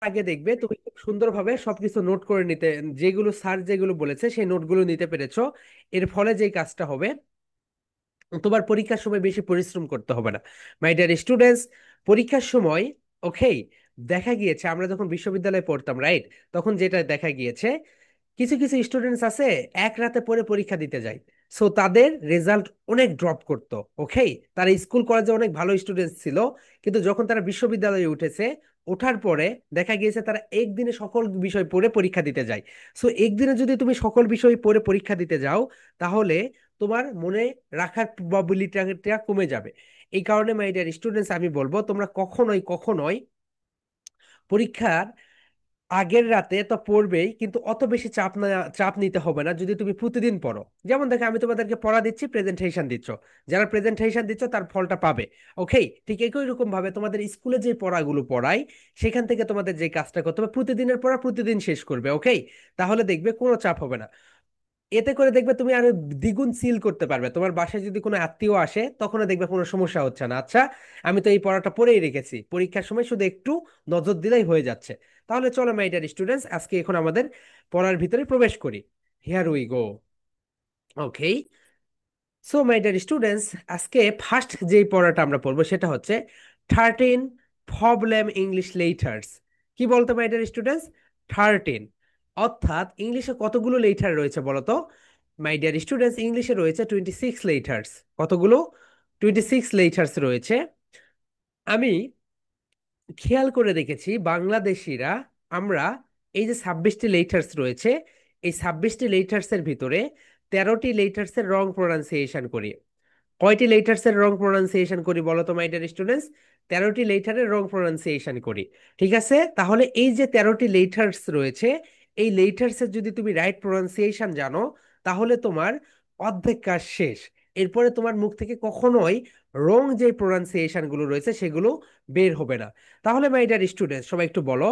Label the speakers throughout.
Speaker 1: আগে দেখবে তুমি খুব সুন্দরভাবে সবকিছু নোট করে নিতে, যেগুলো স্যার যেগুলো বলেছে সেই নোটগুলো নিতে পেরেছো। এর ফলে যে কাজটা হবে, তোমার পরীক্ষার সময় বেশি পরিশ্রম করতে হবে না। মাই ডিয়ার স্টুডেন্টস, পরীক্ষার সময়, ওকে, দেখা গিয়েছে আমরা যখন বিশ্ববিদ্যালয়ে পড়তাম, রাইট, তখন যেটা দেখা গিয়েছে, কিছু কিছু স্টুডেন্টস আছে এক রাতে পরে পরীক্ষা দিতে যায়। সো তাদের রেজাল্ট অনেক ড্রপ করতো। ওকে, তারা স্কুল কলেজে অনেক ভালো স্টুডেন্টস ছিল, কিন্তু যখন তারা বিশ্ববিদ্যালয়ে উঠেছে, ওঠার পরে দেখা গিয়েছে তারা একদিনে সকল বিষয় পড়ে পরীক্ষা দিতে যায়। সো একদিনে যদি তুমি সকল বিষয় পড়ে পরীক্ষা দিতে যাও, তাহলে তোমার মনে রাখার প্রবাবিলিটিটা কমে যাবে। এই কারণে মাই ডিয়ার স্টুডেন্টস, আমি বলবো তোমরা কখনোই কখনোই পরীক্ষার আগের রাতে তো পড়বেই, কিন্তু অত বেশি চাপ নিতে হবে না যদি তুমি প্রতিদিন পড়ো। যেমন দেখো, আমি তোমাদেরকে পড়া দিচ্ছি, প্রেজেন্টেশন দিচ্ছ, যারা প্রেজেন্টেশন দিচ্ছ তার ফলটা পাবে। ওকে, ঠিক একই রকম ভাবে তোমাদের স্কুলে যে পড়াগুলো পড়াই, সেখান থেকে তোমাদের যে কাজটা করতে হবে, প্রতিদিনের পড়া প্রতিদিন শেষ করবে। ওকে, তাহলে দেখবে কোনো চাপ হবে না। এতে করে দেখবে তুমি আরো দ্বিগুণ সিল করতে পারবে। তোমার বাসায় যদি কোনো আত্মীয় আসে, তখনও দেখবে কোনো সমস্যা হচ্ছে না। আচ্ছা, আমি তো এই পড়াটা পড়েই রেখেছি, পরীক্ষার সময় শুধু একটু নজর দিলেই হয়ে যাচ্ছে। তাহলে চলো মাই ডিয়ার স্টুডেন্টস, আজকে এখন আমাদের পড়ার ভিতরে প্রবেশ করি। Here we go. Okay, so my dear students, আজকে ফার্স্ট যেই পড়াটা আমরা পড়বো সেটা হচ্ছে 13 প্রবলেম ইংলিশ লেটার্স। কি বলতো মাই ডিয়ার স্টুডেন্টস? 13, অর্থাৎ ইংলিশে কতগুলো লেটার রয়েছে বলো তো? মাই ডিয়ার স্টুডেন্টস, ইংলিশে রয়েছে 26 লেটার্স। কতগুলো? 26 লেটার্স রয়েছে। আমি খেয়াল করে দেখেছি বাংলাদেশিরা, আমরা এই যে 26টি লেটার্স রয়েছে, এই 26টি লেটার্স এর ভিতরে 13টি লেটার্স এর রং প্রোনাউন্সিয়েশন করি। কয়টি লেটার্স এর রং প্রোনাউন্সিয়েশন করি বলো তো মাই ডিয়ার স্টুডেন্টস? 13টি লেটারের রং প্রোনাউন্সিয়েশন করি। ঠিক আছে, তাহলে এই যে 13টি লেটার্স রয়েছে, এই লেটার্স এর যদি তুমি রাইট প্রোনাউন্সিয়েশন জানো, তাহলে তোমার অর্ধেক কাজ শেষ। এরপরে তোমার মুখ থেকে কখনোই রং যে প্রোনাউন্সিয়েশন গুলো রয়েছে সেগুলো বের হবে না। তাহলে মাই ডিয়ার স্টুডেন্টস, সবাই একটু বলো,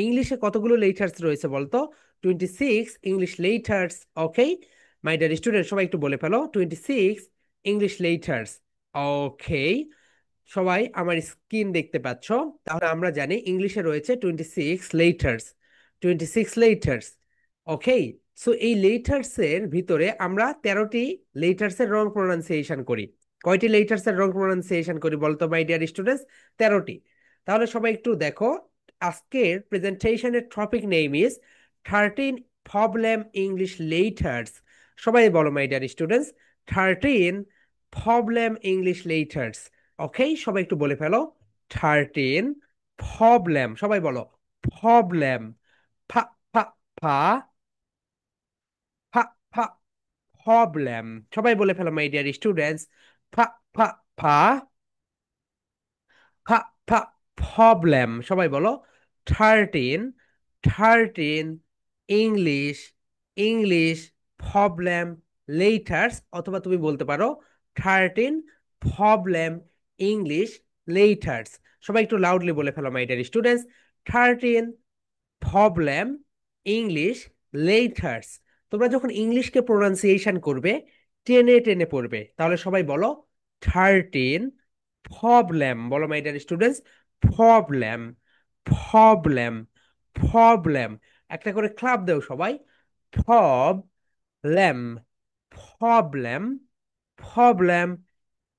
Speaker 1: ইংলিশে কতগুলো লেটার্স রয়েছে বলতো? 26 English letters. Okay, my deer student, সবাই একটু বলে ফেলো, 26 ইংলিশ লেটার্স। ওকে, সবাই আমার স্ক্রিন দেখতে পাচ্ছ? তাহলে আমরা জানি ইংলিশে রয়েছে 26 লেটার্স। 26 লেটার্স। ওকে, সো এই লেটার্স এর ভিতরে আমরা 13টি লেটার্স এর রং প্রোনাউন্সিয়েশন করি। কয়টি লেটার্স এর রং প্রোনাউন্সিয়েশন করি বলতো মাই ডিয়ার স্টুডেন্টস? 13টি। তাহলে সবাই একটু দেখো, আজকের প্রেজেন্টেশনের topic name is 13 problem English letters. সবাই বলো my dear students, 13 problem English letters. Okay, সবাই একটু বলে ফেলো, 13 প্রবলেম। সবাই বলো, প্রবলেম। ফা ফা ফা ফা ফা প্রবলেম। সবাই বলে ফেলো মাই ডিয়ার স্টুডেন্টস, ফা ফা ফা ফা ফা প্রবলেম। সবাই বলো, 13 13 ইংলিশ ইংলিশ প্রবলেম লেটার্স, অথবা তুমি বলতে পারো 13 প্রবলেম ইংলিশ লেটার্স। সবাই একটু লাউডলি বলে ফেলো my dear students, 13 problem English letters. তোমরা যখন ইংলিশকে প্রোনাউন্সিয়েশন করবে, টেনে টেনে পড়বে। তাহলে সবাই বলো, 13 প্রবলেম। বলো my dear students, problem problem problem. একটা করে ক্লাপ দেও সবাই। Problem problem problem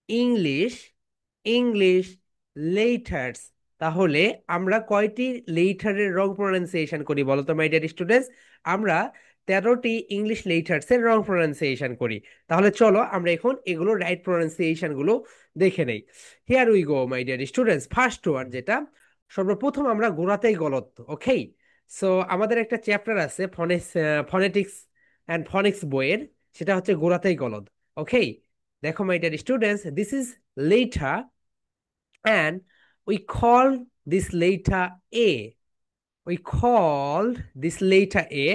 Speaker 1: English English letters. তাহলে আমরা কয়টি লেটারের রং প্রোনাউন্সিয়েশন করি বলো তো মাই ডিয়ার স্টুডেন্টস? আমরা 13টি ইংলিশ লেটার্স এর রং প্রোনাউন্সিয়েশন করি। তাহলে চলো আমরা এখন এগুলো রাইট প্রোনাউন্সিয়েশন গুলো দেখে নেই। Here we go my dear students, first one যেটা, সর্বপ্রথম আমরা গোড়াতেই গলত। ওকে, সো আমাদের একটা চ্যাপ্টার আছে ফনেটিক্স অ্যান্ড ফনিক্স বইয়ের, সেটা হচ্ছে গোড়াতেই গলদ। ওকে, দেখো মাই dear students, this is later and we call this later A. We called this later A.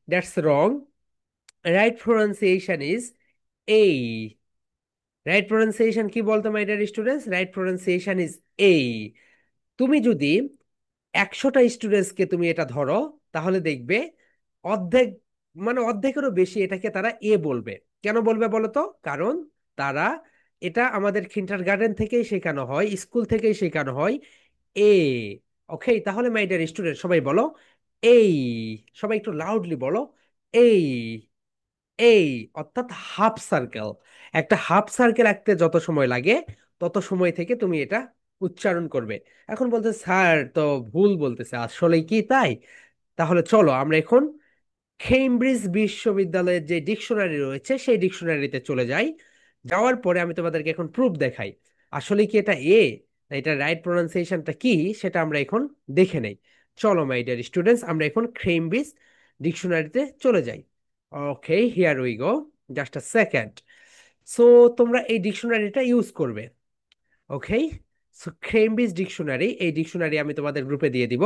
Speaker 1: That's wrong. Right pronunciation is A. Right pronunciation কি বলতো my dear students? Right pronunciation is A. তুমি যদি 100টা স্টুডেন্টসকে তুমি এটা ধরো, তাহলে দেখবে অর্ধেক, মানে অর্ধেকেরও বেশি এটাকে তারা এ বলবে। কেন বলবে বলো তো? কারণ তারা, এটা আমাদের কিন্ডারগার্টেন থেকেই শেখানো হয়, স্কুল থেকেই শেখানো হয় এ। ওকে, তাহলে মাই ডিয়ার স্টুডেন্ট সবাই বলো এই, সবাই একটু লাউডলি বলো এই। এই অর্থাৎ হাফ সার্কেল। একটা হাফ সার্কেল আঁকতে যত সময় লাগে তত সময় থেকে তুমি এটা উচ্চারণ করবে। এখন বলতে স্যার তো ভুল বলতেছে, আসলে কি তাই? তাহলে চলো আমরা এখন কেমব্রিজ বিশ্ববিদ্যালয়ের যে ডিকশনারি রয়েছে সেই ডিকশনারিতে চলে যাই। যাওয়ার পরে আমি তোমাদেরকে এখন প্রুফ দেখাই আসলে কি এটা এ, এটা রাইট প্রোনাউন্সিয়েশনটা কি সেটা আমরা এখন দেখে নেই। চলো মাই ডিয়ার স্টুডেন্টস, আমরা এখন কেমব্রিজ ডিকশনারিতে চলে যাই। Okay, here we go, just a second. So তোমরা এই ডিকশনারিটা ইউজ করবে। ওকে, সো কেমব্রিজ ডিকশনারি, এই ডিকশনারি আমি তোমাদের গ্রুপে দিয়ে দিব।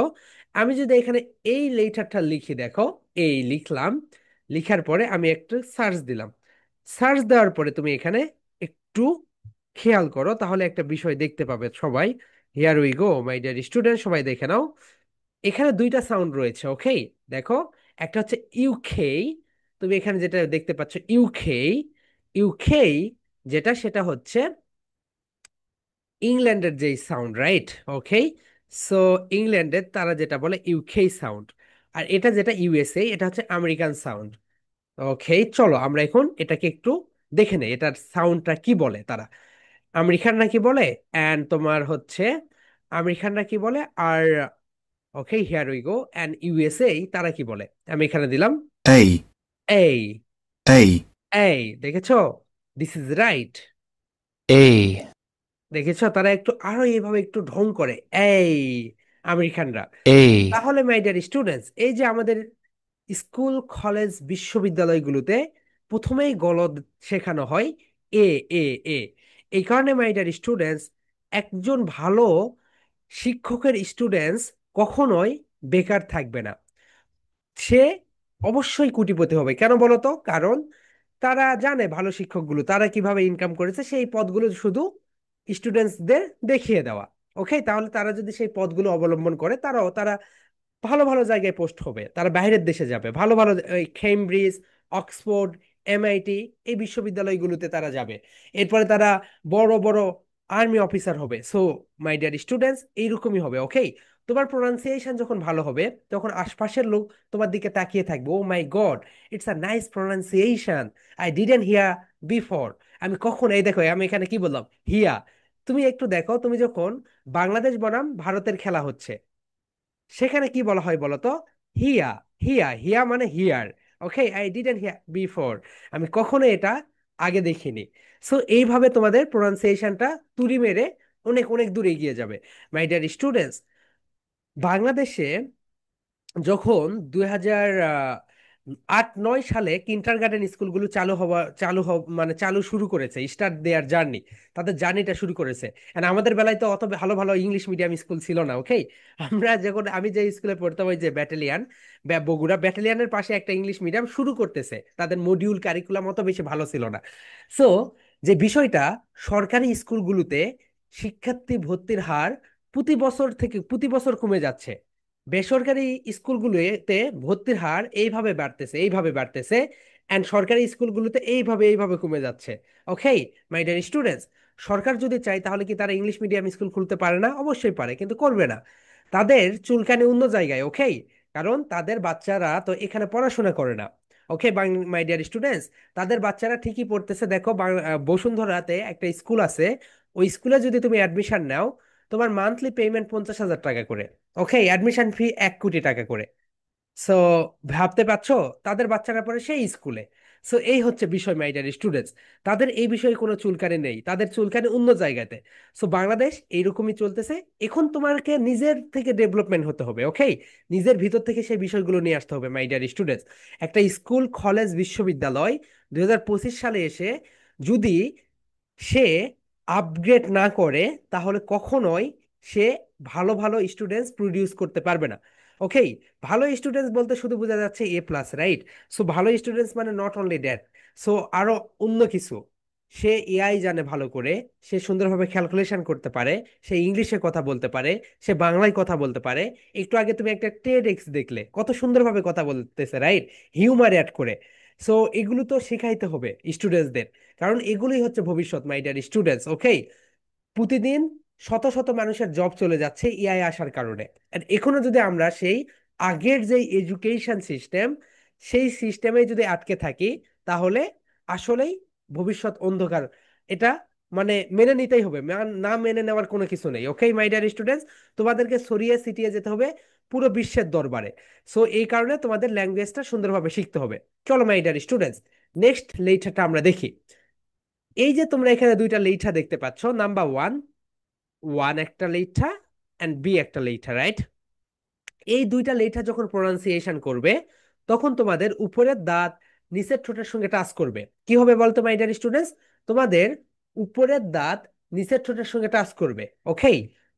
Speaker 1: আমি যদি এখানে এই লেটারটা লিখি, দেখো এই লিখলাম, লিখার পরে আমি একটু সার্চ দিলাম। সার্চ দেওয়ার পরে তুমি এখানে একটু খেয়াল করো, তাহলে একটা বিষয় দেখতে পাবে সবাই। Here we go my dear student, সবাই দেখে নাও। এখানে দুইটা সাউন্ড রয়েছে। ওকে, দেখো একটা হচ্ছে ইউকে, তুমি এখানে যেটা দেখতে পাচ্ছ ইউকে, ইউকে যেটা সেটা হচ্ছে ইংল্যান্ডের যেই সাউন্ড, রাইট? ওকে, সো ইংল্যান্ডের তারা যেটা বলে ইউকে সাউন্ড, আর এটা যেটা ইউএসএ এটা হচ্ছে আমেরিকান সাউন্ড। ওকে, চলো আমরা এখন এটাকে একটু দেখে নেই এটার সাউন্ডটা কি বলে তারা। আমেরিকানরা কি বলে, অ্যান্ড তোমার হচ্ছে আমেরিকানরা কি বলে, আর okay here we go, and USA তারা কি বলে। আমি এখানে দিলাম
Speaker 2: A,
Speaker 1: এই,
Speaker 2: A,
Speaker 1: এই দেখেছো, দিস ইজ রাইট।
Speaker 2: A,
Speaker 1: দেখেছো তারা একটু আরো এইভাবে একটু ঢং করে এই, আমেরিকানরা।
Speaker 2: A,
Speaker 1: তাহলে মাই ডিয়ার স্টুডেন্টস, এই যে আমাদের স্কুল কলেজ বিশ্ববিদ্যালয়গুলোতে প্রথমেই গলদ শেখানো হয় এ, এ, এ। এই কারণে মাই ডিয়ার স্টুডেন্টস, একজন ভালো শিক্ষকের স্টুডেন্টস কখনোই বেকার থাকবে না। সে অবশ্যই কোটিপতি হবে। কেন বলতো? কারণ তারা জানে ভালো শিক্ষকগুলো তারা কিভাবে ইনকাম করেছে, সেই পথগুলো শুধু স্টুডেন্টসদের দেখিয়ে দেওয়া। ওকে, তাহলে তারা যদি সেই পথগুলো অবলম্বন করে তারা ভালো ভালো জায়গায় পোস্ট হবে, তারা বাইরের দেশে যাবে, ভালো ভালো এই কেমব্রিজ, অক্সফোর্ড, এমআইটি এই বিশ্ববিদ্যালয়গুলোতে তারা যাবে। এরপরে তারা বড় বড় আর্মি অফিসার হবে। সো মাই ডিয়ার স্টুডেন্টস, এইরকমই হবে। ওকে, তোমার প্রোনাউন্সিয়েশন যখন ভালো হবে তখন আশপাশের লোক তোমার দিকে তাকিয়ে থাকবে, oh my god, it's a nice pronunciation, I didn't hear before. আমি কখন, এই দেখো আমি এখানে কি বললাম, হিয়া। তুমি একটু দেখো, তুমি যখন বাংলাদেশ বনাম ভারতের খেলা হচ্ছে সেখানে কি বলা হয় বলো তো? হিয়া, হিয়া, হিয়া মানে here. Okay, I didn't hear before, আমি কখনো এটা আগে দেখিনি। সো এইভাবে তোমাদের প্রোনাউন্সিয়েশনটা তুড়ি মেরে অনেক অনেক দূর এগিয়ে যাবে। মাই ডিয়ার স্টুডেন্টস, বাংলাদেশে যখন 2008-9 সালে কিন্ডারগার্টেন স্কুলগুলো মানে চালু শুরু করেছে, স্টার্ট দেয়ার জার্নি, তাদের জার্নিটা শুরু করেছে। And আমাদের বেলায় তো অত ভালো ভালো ইংলিশ মিডিয়াম স্কুল ছিল না। ওকে, আমরা যখন, আমি যে স্কুলে পড়তাম ওই যে ব্যাটালিয়ান, বগুড়া ব্যাটালিয়ানের পাশে একটা ইংলিশ মিডিয়াম শুরু করতেছে, তাদের মডিউল কারিকুলাম অত বেশি ভালো ছিল না। সো যে বিষয়টা, সরকারি স্কুলগুলোতে শিক্ষার্থী ভর্তির হার প্রতি বছর কমে যাচ্ছে, বেসরকারি স্কুলগুলোতে ভর্তির হার এইভাবে বাড়তেছে, এইভাবে বাড়তেছে, অ্যান্ড সরকারি স্কুলগুলোতে এইভাবে কমে যাচ্ছে। ওকে মাই ডিয়ার স্টুডেন্টস, সরকার যদি চায় তাহলে কি তারা ইংলিশ মিডিয়াম স্কুল খুলতে পারে না? অবশ্যই পারে, কিন্তু করবে না। তাদের চুলকানি অন্য জায়গায়। ওকে, কারণ তাদের বাচ্চারা তো এখানে পড়াশোনা করে না। ওকে মাই ডিয়ার স্টুডেন্টস, তাদের বাচ্চারা ঠিকই পড়তেছে। দেখো বসুন্ধরাতে একটা স্কুল আছে, ওই স্কুলে যদি তুমি অ্যাডমিশন নাও, তোমার মান্থলি পেমেন্ট 50,000 টাকা করে। ওকে, অ্যাডমিশন ফি 1 কোটি টাকা করে। সো ভাবতে পারছো, তাদের বাচ্চারা পড়ে সেই স্কুলে। সো এই হচ্ছে বিষয় মাই ডিয়ার স্টুডেন্টস, তাদের এই বিষয়ে কোনো চুলকানি নেই, তাদের চুলকানি অন্য জায়গাতে। সো বাংলাদেশ এইরকমই চলতেছে। এখন তোমাকে নিজের থেকে ডেভেলপমেন্ট হতে হবে। ওকে, নিজের ভিতর থেকে সেই বিষয়গুলো নিয়ে আসতে হবে মাই ডিয়ার স্টুডেন্টস। একটা স্কুল কলেজ বিশ্ববিদ্যালয় 2025 সালে এসে যদি সে আপগ্রেড না করে, তাহলে কখনোই সে ভালো ভালো স্টুডেন্টস প্রডিউস করতে পারবে না। ওকে, ভালো স্টুডেন্টস বলতে শুধু বোঝা যাচ্ছে A+, রাইট? সো ভালো স্টুডেন্টস মানে নট অনলি দ্যাট, সো আরো অন্য কিছু। সে এআই জানে ভালো করে, সে সুন্দরভাবে ক্যালকুলেশন করতে পারে, সে ইংলিশে কথা বলতে পারে, সে বাংলায় কথা বলতে পারে। একটু আগে তুমি একটা টেড দেখলে, কত সুন্দরভাবে কথা বলতেছে, রাইট? হিউমার অ্যাড করে। সো এগুলো তো শেখাইতে হবে স্টুডেন্টসদের, কারণ এগুলোই হচ্ছে ভবিষ্যৎ মাই ডিয়ার স্টুডেন্টস। ওকে, প্রতিদিন শত শত মানুষের জব চলে যাচ্ছে এআই আসার কারণে। আর এখনো যদি আমরা সেই আগের যে এডুকেশন সিস্টেম, সেই সিস্টেমে যদি আটকে থাকি, তাহলে আসলেই ভবিষ্যৎ অন্ধকার। এটা মানে মেনে নিতেই হবে, না মেনে নেওয়ার কোনো কিছু নেই। ওকে মাই ডিয়ার স্টুডেন্টস, তোমাদেরকে ছড়িয়ে ছিটিয়ে যেতে হবে পুরো বিশ্বের দরবারে। সো এই কারণে তোমাদের ল্যাঙ্গুয়েজটা সুন্দরভাবে শিখতে হবে। চলো মাই ডিয়ার স্টুডেন্টস, নেক্সট লেটারটা আমরা দেখি। এই যে তোমরা এখানে দুইটা লেখা দেখতে পাচ্ছ, নাম্বার ওয়ান, ওয়ান একটা লেখা অ্যান্ড বি একটা লেখা, রাইট? এই দুইটা লেখা যখন প্রোনাউন্সিয়েশন করবে, তখন তোমাদের উপরের দাঁত নিচের ঠোঁটের সঙ্গে টাচ করবে। কি হবে বলতো মাই ডিয়ার স্টুডেন্টস? তোমাদের উপরের দাঁত নিচের ঠোঁটের সঙ্গে টাচ করবে। ওকে,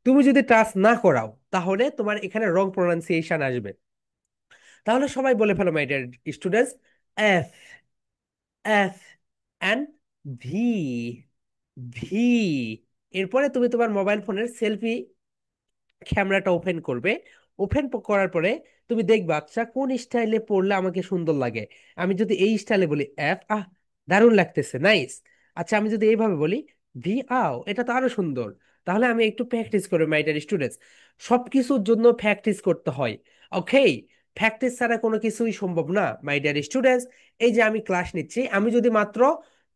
Speaker 1: তুমি যদি টাচ না করাও, তাহলে তোমার এখানে রং প্রোনাউন্সিয়েশন আসবে। তাহলে সবাই বলে ফেলো my dear students, F, F and V, V. এরপরে তুমি তোমার মোবাইল ফোনের সেলফি ক্যামেরাটা ওপেন করবে। ওপেন করার পরে তুমি দেখবা, আচ্ছা কোন স্টাইলে পড়লে আমাকে সুন্দর লাগে। আমি যদি এই স্টাইলে বলি এফ, দারুণ লাগতেছে, নাইস। আচ্ছা আমি যদি এইভাবে বলি ভি, এটা তো আরো সুন্দর। তাহলে আমি একটু প্র্যাকটিস করি মাই ডিয়ার স্টুডেন্টস। সবকিছুর জন্য প্র্যাকটিস করতে হয়। ওকে, প্র্যাকটিস ছাড়া কোনো কিছুই সম্ভব না মাই ডিয়ার স্টুডেন্টস। এই যে আমি ক্লাস নিচ্ছি, আমি যদি মাত্র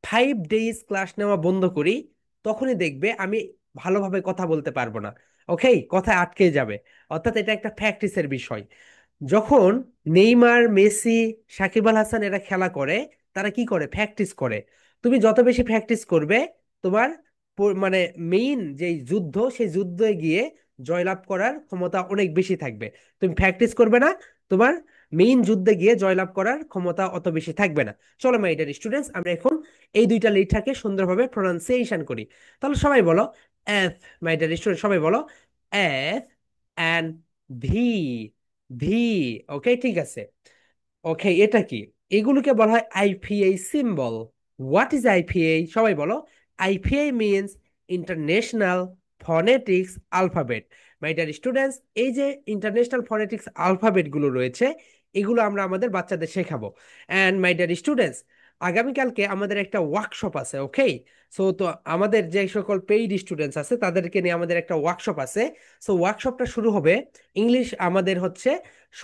Speaker 1: 5 ডেজ ক্লাস নেওয়া বন্ধ করি, তখনই দেখবে আমি ভালোভাবে কথা বলতে পারবো না। ওকে, কথা আটকে যাবে। অর্থাৎ এটা একটা প্র্যাকটিসের বিষয়। যখন নেইমার, মেসি, সাকিব আল হাসান এরা খেলা করে, তারা কি করে? প্র্যাকটিস করে। তুমি যত বেশি প্র্যাকটিস করবে, তোমার মানে মেইন যে যুদ্ধ, সেই যুদ্ধে গিয়ে জয়লাভ করার ক্ষমতা অনেক বেশি থাকবে। তুমি প্র্যাকটিস করবে না, তোমার মেইন যুদ্ধে গিয়ে জয়লাভ করার ক্ষমতা অত বেশি থাকবে না। চলো মাই ডিয়ার স্টুডেন্টস, আমরা এখন এই দুইটা লেটারকে সুন্দরভাবে প্রনাউন্সিয়েশন করি। তাহলে সবাই বলো এফ, মাই ডিয়ার স্টুডেন্ট সবাই বলো F and V, V. Okay, ঠিক আছে। ওকে, এটা কি? এগুলোকে বলা হয় IPA symbol. What is IPA? সবাই বলো। IPA means international phonetics alphabet. My dear students, এই যে ইন্টারন্যাশনাল ফনেটিক্স আলফাবেট গুলো রয়েছে, এগুলো আমরা আমাদের বাচ্চাদের শেখাবো। অ্যান্ড মাই ডিয়ার স্টুডেন্টস, আগামীকালকে আমাদের একটা ওয়ার্কশপ আছে। ওকে, সো তো আমাদের যে সকল পেইড স্টুডেন্টস আছে, তাদেরকে নিয়ে আমাদের একটা ওয়ার্কশপ আছে। সো ওয়ার্কশপটা শুরু হবে, ইংলিশ আমাদের হচ্ছে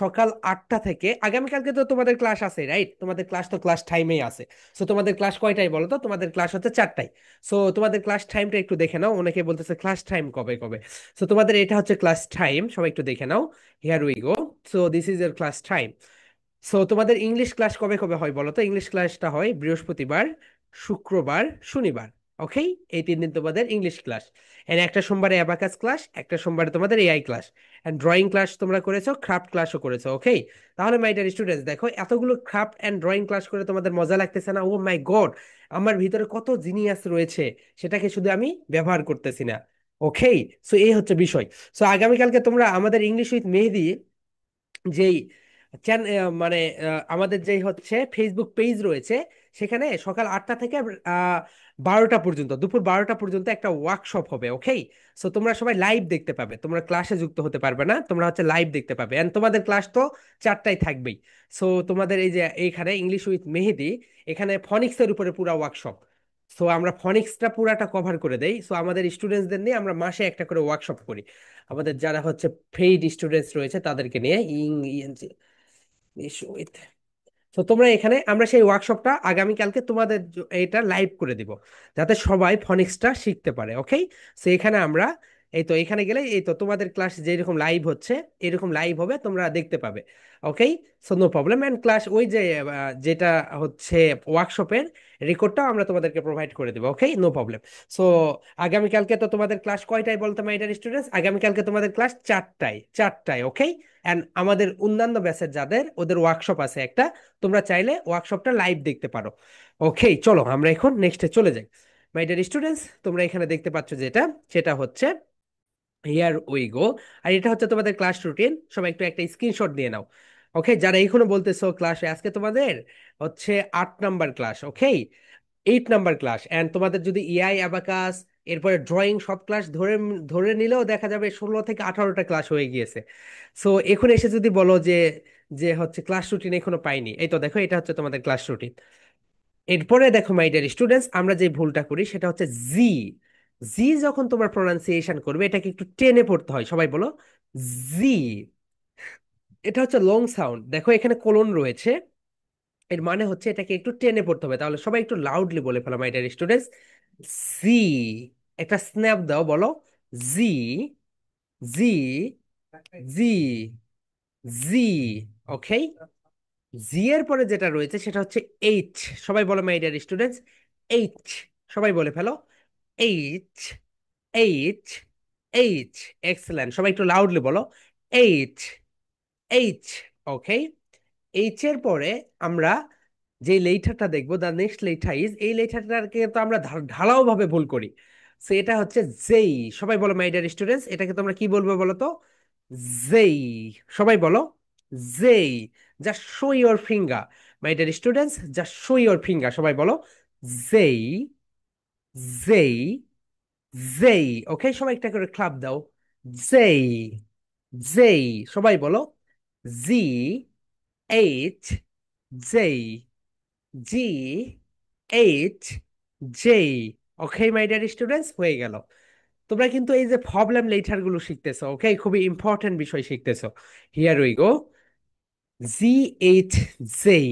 Speaker 1: সকাল 8টা থেকে। আগামীকালকে তো তোমাদের ক্লাস আছে, রাইট? তোমাদের ক্লাস তো ক্লাস টাইমেই আছে। সো তোমাদের ক্লাস কয়টায় বলো তো? তোমাদের ক্লাস হচ্ছে 4টায়। সো তোমাদের ক্লাস টাইমটা একটু দেখে নাও, অনেকে বলতেছে ক্লাস টাইম কবে কবে। সো তোমাদের এটা হচ্ছে ক্লাস টাইম, সবাই একটু দেখে নাও। Here we go. So this is এর ক্লাস টাইম। সো তোমাদের ইংলিশ ক্লাস কবে কবে হয় বলো তো? ইংলিশ ক্লাসটা হয় বৃহস্পতিবার, শুক্রবার, শনিবার। ওকে, এই 3 দিন তোমাদের ইংলিশ ক্লাস। এন্ড একটা সোমবারে অ্যাবাকাস ক্লাস, একটা সোমবারে তোমাদের AI class. And drawing class তোমরা করেছো, ক্রাফট ক্লাসও করেছো। ওকে, তাহলে মাই ডিয়ার স্টুডেন্টস, দেখো এতগুলো ক্রাফট এন্ড ড্রয়িং ক্লাস করে তোমাদের মজা লাগতেছে না? ও মাই গড, আমার ভিতরে কত জিনিয়াস রয়েছে, সেটাকে শুধু আমি ব্যবহার করতেছি না। ওকে, সো এই হচ্ছে বিষয়। সো আগামীকালকে তোমরা আমাদের ইংলিশ উইথ মেহেদি যেই মানে আমাদের যেই হচ্ছে ফেসবুক পেজ রয়েছে, সেখানে সকাল 8টা থেকে 12টা পর্যন্ত, দুপুর 12টা পর্যন্ত একটা ওয়ার্কশপ হবে। ওকে, সো তোমরা সবাই লাইভ দেখতে পাবে, তোমরা ক্লাসে যুক্ত হতে পারবে না, তোমরা হচ্ছে লাইভ দেখতে পাবে। এন্ড তোমাদের ক্লাস তো 4টায় থাকবেই। সো তোমাদের এই যে এইখানে ইংলিশ উইথ মেহেদি, এখানে ফনিক্সের উপরে পুরো ওয়ার্কশপ। সো আমরা ফনিক্সটা পুরাটা কভার করে দেই। সো আমাদের স্টুডেন্টসদের নিয়ে আমরা মাসে একটা করে ওয়ার্কশপ করি, আমাদের যারা হচ্ছে পেইড স্টুডেন্টস রয়েছে তাদেরকে নিয়ে। তো তোমরা এখানে, আমরা সেই ওয়ার্কশপটা আগামীকালকে তোমাদের এটা লাইভ করে দিব, যাতে সবাই ফনিক্সটা শিখতে পারে। ওকে, সো এখানে আমরা, এই তো এখানে গেলে এই তো তোমাদের ক্লাস যেরকম লাইভ হচ্ছে, এরকম লাইভ হবে, তোমরা দেখতে পাবে। Okay, so no problem. And class ওই যে যেটা হচ্ছে ওয়ার্কশপের রেকর্ডটাও আমরা তোমাদেরকে প্রোভাইড করে দেবো। ওকে, নো প্রবলেম। সো আগামীকালকে তো তোমাদের ক্লাস কয়টায় বলতো মাই ডিয়ার স্টুডেন্টস? আগামীকালকে তোমাদের ক্লাস 4টায়, 4টায়। ওকে, এন্ড আমাদের অন্যান্য ব্যাচের যাদের, ওদের ওয়ার্কশপ আছে একটা, তোমরা চাইলে ওয়ার্কশপটা লাইভ দেখতে পারো। ওকে, চলো আমরা এখন নেক্সটে চলে যাই। মাই ডিয়ার স্টুডেন্টস, তোমরা এখানে দেখতে পাচ্ছ যেটা, সেটা হচ্ছে হিয়ার উই গো। আর এটা হচ্ছে তোমাদের ক্লাস রুটিন, সবাই একটু একটা স্ক্রিনশট নিয়ে নাও। ওকে, যারা এখনো বলতেছো ক্লাসে, আজকে তোমাদের হচ্ছে 8 number class. Okay, 8 number class. And তোমাদের যদি ইআই, অ্যাবাকাস, এরপরে ড্রয়িং সব ক্লাস ধরে ধরে নিলেও দেখা যাবে 16 থেকে 18টা ক্লাস হয়ে গিয়েছে। সো এখন এসে যদি বলো যে যে হচ্ছে ক্লাস রুটিন এখনো পাইনি, এই তো দেখো এটা হচ্ছে তোমাদের ক্লাস রুটিন। এরপরে দেখো মাই ডিয়ার স্টুডেন্টস, আমরা যে ভুলটা করি সেটা হচ্ছে জি। জি যখন তোমার প্রনাউন্সিয়েশন করবে এটাকে একটু টেনে পড়তে হয়, সবাই বলো জি। এটা হচ্ছে লং সাউন্ড, দেখো এখানে কোলন রয়েছে, এর মানে হচ্ছে এটাকে একটু টেনে পড়তে হবে। তাহলে সবাই একটু লাউডলি বলে ফেলো মাই ডিয়ার স্টুডেন্টস, জি। একটা স্ন্যাপ দাও, বলো জি, জি, জি, জি। ওকে, জি এর পরে যেটা রয়েছে সেটা হচ্ছে এইচ। সবাই বলো মাই ডিয়ার স্টুডেন্টস, এইচ। সবাই বলে ফেলো এইচ, এইচ, এইচ। এক্সেলেন্ট, সবাই একটু লাউডলি বলো এইচ, এইচ। ওকে, এইচ এর পরে আমরা যে লেটারটা দেখবো, দ্য নেক্সট লেটার ইজ, এই লেটারটাকে তো আমরা ঢালাও ভাবে ভুল করি। সো এটা হচ্ছে যেই। সবাই বলো মাই ডিয়ার স্টুডেন্টস, এটাকে তোমরা কি বলবো বলো তো, যেই। সবাই বলো যেই। Just show your finger my dear students, just show your finger. সবাই বলো যেই, যেই, যেই। ওকে, সবাই একটা করে ক্লাপ দাও, যেই, যেই। সবাই বলো G, H, J, G, H, J. Okay my dear students, হয়ে গেল। তোমরা কিন্তু এই যে প্রবলেম লেটার গুলো শিখতেছো, ওকে, খুবই ইম্পর্টেন্ট বিষয় শিখতেছো। Here we go, G, H, J.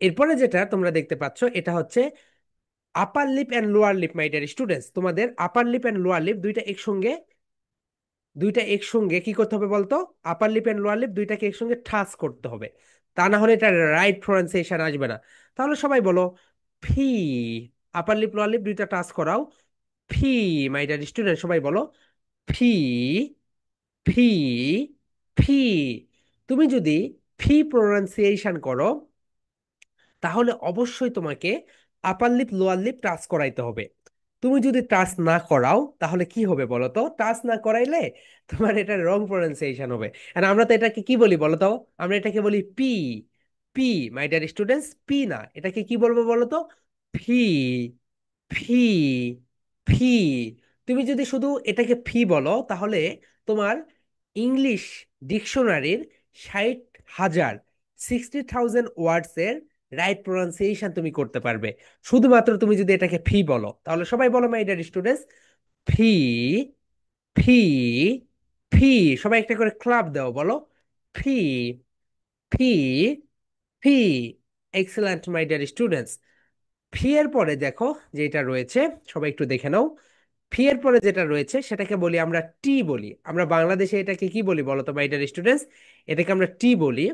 Speaker 1: এরপরে যেটা তোমরা দেখতে পাচ্ছ এটা হচ্ছে upper lip and lower lip my dear students. তোমাদের upper lip and lower lip দুইটা একসঙ্গে কি করতে হবে বলতো, upper lip and lower lip দুইটাকে একসঙ্গে টাচ করতে হবে, তা না হলে এটা রাইট প্রনাউন্সিয়েশন আসবে না। তাহলে সবাই বলো ফি। আপার লিপ লোয়ার লিপ দুইটা টাচ করাও, ফি। মাই ডিয়ার স্টুডেন্ট, সবাই বলো ফি, ফি, ফি। তুমি যদি ফি প্রনাউন্সিয়েশন করো তাহলে অবশ্যই তোমাকে upper lip lower lip touch করাইতে হবে। তুমি যদি টাচ না করাও তাহলে কি হবে বলো তো, টাচ না করাইলে তোমার এটা রং প্রনাউন্সিয়েশন হবে। আর আমরা তো এটাকে কি বলি বলো তো, আমরা এটাকে বলি পি। পি, মাই ডিয়ার স্টুডেন্টস, পি না, এটাকে কি বলবো বলো তো, ফি, ফি, ফি। তুমি যদি শুধু এটাকে ফি বলো তাহলে তোমার ইংলিশ ডিকশনারির 60,000, 60,000 ওয়ার্ডস এর রাইট প্রনাউন্সিয়েশন তুমি করতে পারবে, শুধুমাত্র তুমি যদি এটাকে ফি বলো। তাহলে সবাই বলো মাই ডিয়ার স্টুডেন্টস, ফি, ফি, ফি। সবাই একটা করে ক্লাব দাও, বলো ফি, ফি, ফি। Excellent my dear students. ফি এর পরে দেখো যেটা রয়েছে, সবাই একটু দেখে নাও। ফি এর পরে যেটা রয়েছে সেটাকে বলি আমরা টি বলি। আমরা বাংলাদেশে এটাকে কি বলি বলো তো মাই ডিয়ার স্টুডেন্টস, এটাকে আমরা টি বলি।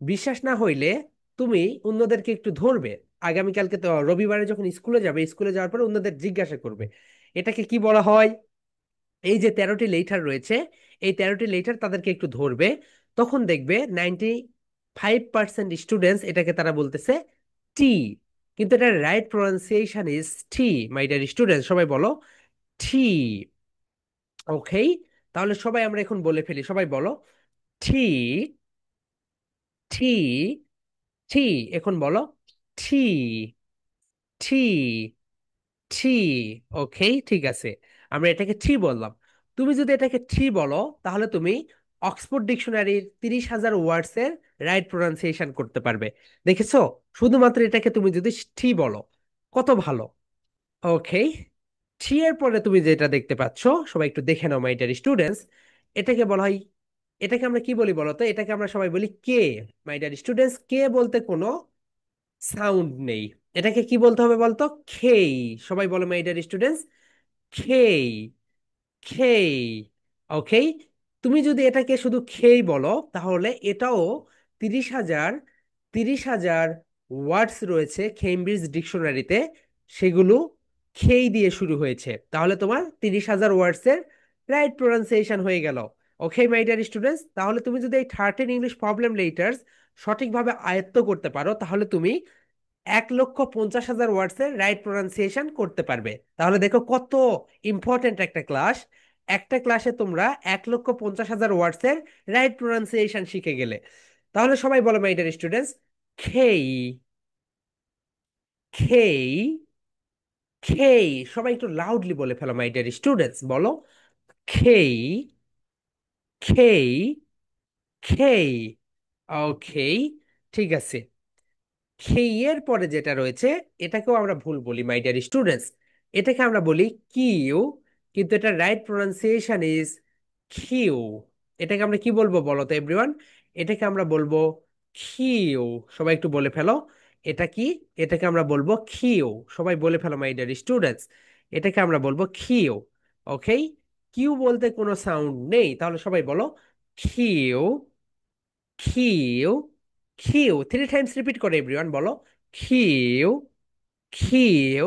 Speaker 1: বিশ্বাস না হইলে তুমি অন্যদেরকে একটু ধরবে, আগামীকালকে তো রবিবারে যখন স্কুলে যাবে, স্কুলে যাওয়ার পরে অন্যদের জিজ্ঞাসা করবে এটাকে কি বলা হয়। এই যে 13টি লেটার রয়েছে, এই 13টি লেটার তাদেরকে একটু ধরবে, তখন দেখবে 95% স্টুডেন্টস এটাকে তারা বলতেছে টি। কিন্তু এটা right pronunciation is T my dear students. সবাই বলো টি। ওকে, তাহলে সবাই আমরা এখন বলে ফেলি, সবাই বলো টি, টি, টি। এখন বলো টি, টি, টি। ওকে, ঠিক আছে, আমরা এটাকে টি বললাম। তুমি যদি এটাকে টি বলো তাহলে তুমি অক্সফোর্ড ডিকশনারির 30,000 ওয়ার্ডস এর রাইট প্রনাউন্সিয়েশন করতে পারবে। দেখেছো, শুধুমাত্র এটাকে তুমি যদি টি বলো, কত ভালো। ওকে, টি এর পরে তুমি যেটা দেখতে পাচ্ছ, সবাই একটু দেখে নাও মাই ডিয়ার স্টুডেন্টস, এটাকে বলা হয়, এটাকে আমরা কি বলি বলতো, এটাকে আমরা সবাই বলি কে। মাই ডিয়ার স্টুডেন্টস, কে বলতে কোনো সাউন্ড নেই, এটাকে কি বলতে হবে বলতো, খেই। সবাই বলো মাই ডিয়ার স্টুডেন্টস, খেই, খেই। ওকে, তুমি যদি এটাকে শুধু খেই বলো তাহলে এটাও 30,000, 30,000 ওয়ার্ডস রয়েছে কেমব্রিজ ডিকশনারিতে, সেগুলো খেই দিয়ে শুরু হয়েছে, তাহলে তোমার 30,000 ওয়ার্ডস এর রাইট প্রনাউন্সিয়েশন হয়ে গেল। ওকে মাই ডিয়ার স্টুডেন্টস, তাহলে তুমি যদি এই 13 ইংলিশ প্রবলেম লেটার্স সঠিকভাবে আয়ত্ত করতে পারো তাহলে তুমি 1,50,000 ওয়ার্ডস এর রাইট প্রনাউন্সিয়েশন করতে পারবে। তাহলে দেখো কত ইম্পর্টেন্ট একটা ক্লাস, একটা ক্লাসে তোমরা 1,50,000 ওয়ার্ডস এর রাইট প্রনাউন্সিয়েশন শিখে গেলে। তাহলে সবাই বলো মাই ডিয়ার স্টুডেন্টস, খেই, খেই, খেই। সবাই একটু লাউডলি বলে ফেলো মাই ডিয়ার স্টুডেন্টস, বলো খেই, খেই, খেই। ওকে, ঠিক আছে। খেইয়ের পরে যেটা রয়েছে এটাকেও আমরা ভুল বলি মাই ডিয়ার স্টুডেন্টস, এটাকে আমরা বলি কিউ, কিন্তু এটা রাইট প্রোনাউন্সিয়েশন ইজ খিউ। এটাকে আমরা কি বলবো বলো তো এভরিওয়ান? এটাকে আমরা বলবো খিউ। সবাই একটু বলে ফেলো, এটা কি? এটাকে আমরা বলবো খিউ। সবাই বলে ফেলো মাই ডিয়ার স্টুডেন্টস, এটাকে আমরা বলবো খিউ। ওকে, কিউ বলতে কোনো সাউন্ড নেই, তাহলে সবাই বলো খিউ, খিউ, খিউ। 3 টাইমস রিপিট করে এভরিওয়ান বলো খিউ, খিউ,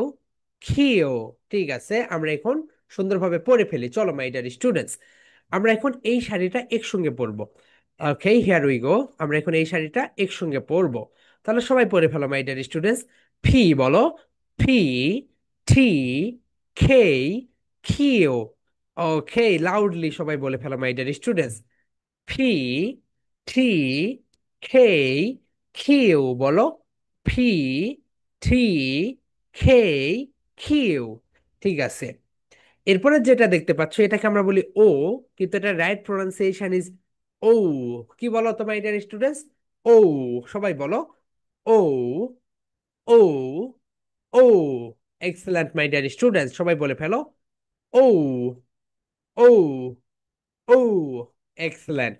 Speaker 1: খিউ। ঠিক আছে, আমরা এখন সুন্দরভাবে পড়ে ফেলি। চলো মাই ডিয়ার স্টুডেন্টস, আমরা এখন এই শাড়িটা একসঙ্গে পরবো। ওকে, হিয়ার উই গো। আমরা এখন এই শাড়িটা একসঙ্গে পরবো। তাহলে সবাই পড়ে ফেলো মাই ডিয়ার স্টুডেন্টস। ফি বলো, ফি, টি, খেই, খিও। ওকে, লাউডলি সবাই বলে ফেলো মাই ডিয়ার স্টুডেন্টস। ফি, টি, খেই, খিউ বলো। ফি, টি, খেই, খিউ। ঠিক আছে, এরপরে যেটা দেখতে পাচ্ছ এটাকে আমরা বলি ও, কিন্তু এটা রাইট প্রোনাউন্সিয়েশন ইজ ও। কি বলো তো মাই ডিয়ার স্টুডেন্টস? ও। সবাই বলো ও, ও, ও। এক্সেলেন্ট মাই ডিয়ার স্টুডেন্টস, সবাই বলে ফেলো ও, ও, ও। এক্সেলেন্ট।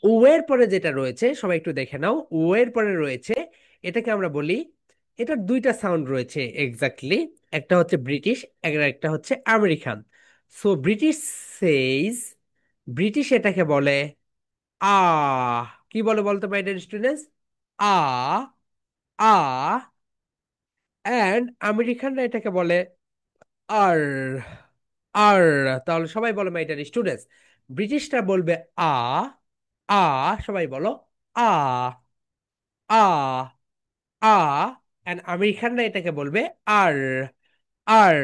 Speaker 1: ও এর পরে যেটা রয়েছে সবাই একটু দেখে নাও। ও এর পরে রয়েছে, এটাকে আমরা বলি, এটার দুইটা সাউন্ড রয়েছে এক্স্যাক্টলি। একটা হচ্ছে ব্রিটিশ, একটা হচ্ছে আমেরিকান। সো ব্রিটিশ সেইজ, ব্রিটিশ এটাকে বলে আ। কি বলে বলতো my dear students? A, a. And আমেরিকানরা এটাকে বলে আর, আর। তাহলে সবাই বলো মাই ডিয়ার স্টুডেন্টস, ব্রিটিশরা বলবে আ, আ। সবাই বলো আ, আ, আ। অ্যান্ড আমেরিকানরা এটাকে বলবে আর, আর।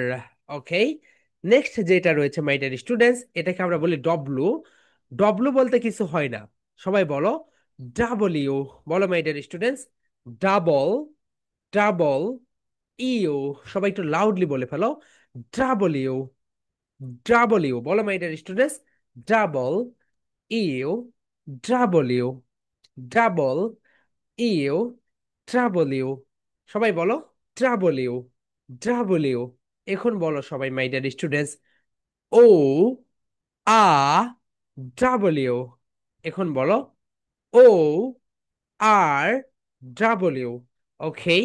Speaker 1: ওকে, নেক্সট যেটা রয়েছে মাই ডিয়ার স্টুডেন্টস, এটাকে আমরা বলি ডব্লু। ডব্লু বলতে কিছু হয় না, সবাই বলো ডাবলিউ। বলো my dear students, double, double, U. সবাই একটু লাউডলি বলে ফেলো ডাবলিউ, ডাবলিউ। বলো my dear students, double, U, W, double, U, W. সবাই বলো ডাবলিউ, ডাবলিউ। এখন বলো সবাই মাই ডিয়ার স্টুডেন্টস, ও, আ, ডাবলিউ। এখন বলো O, R, W. Okay,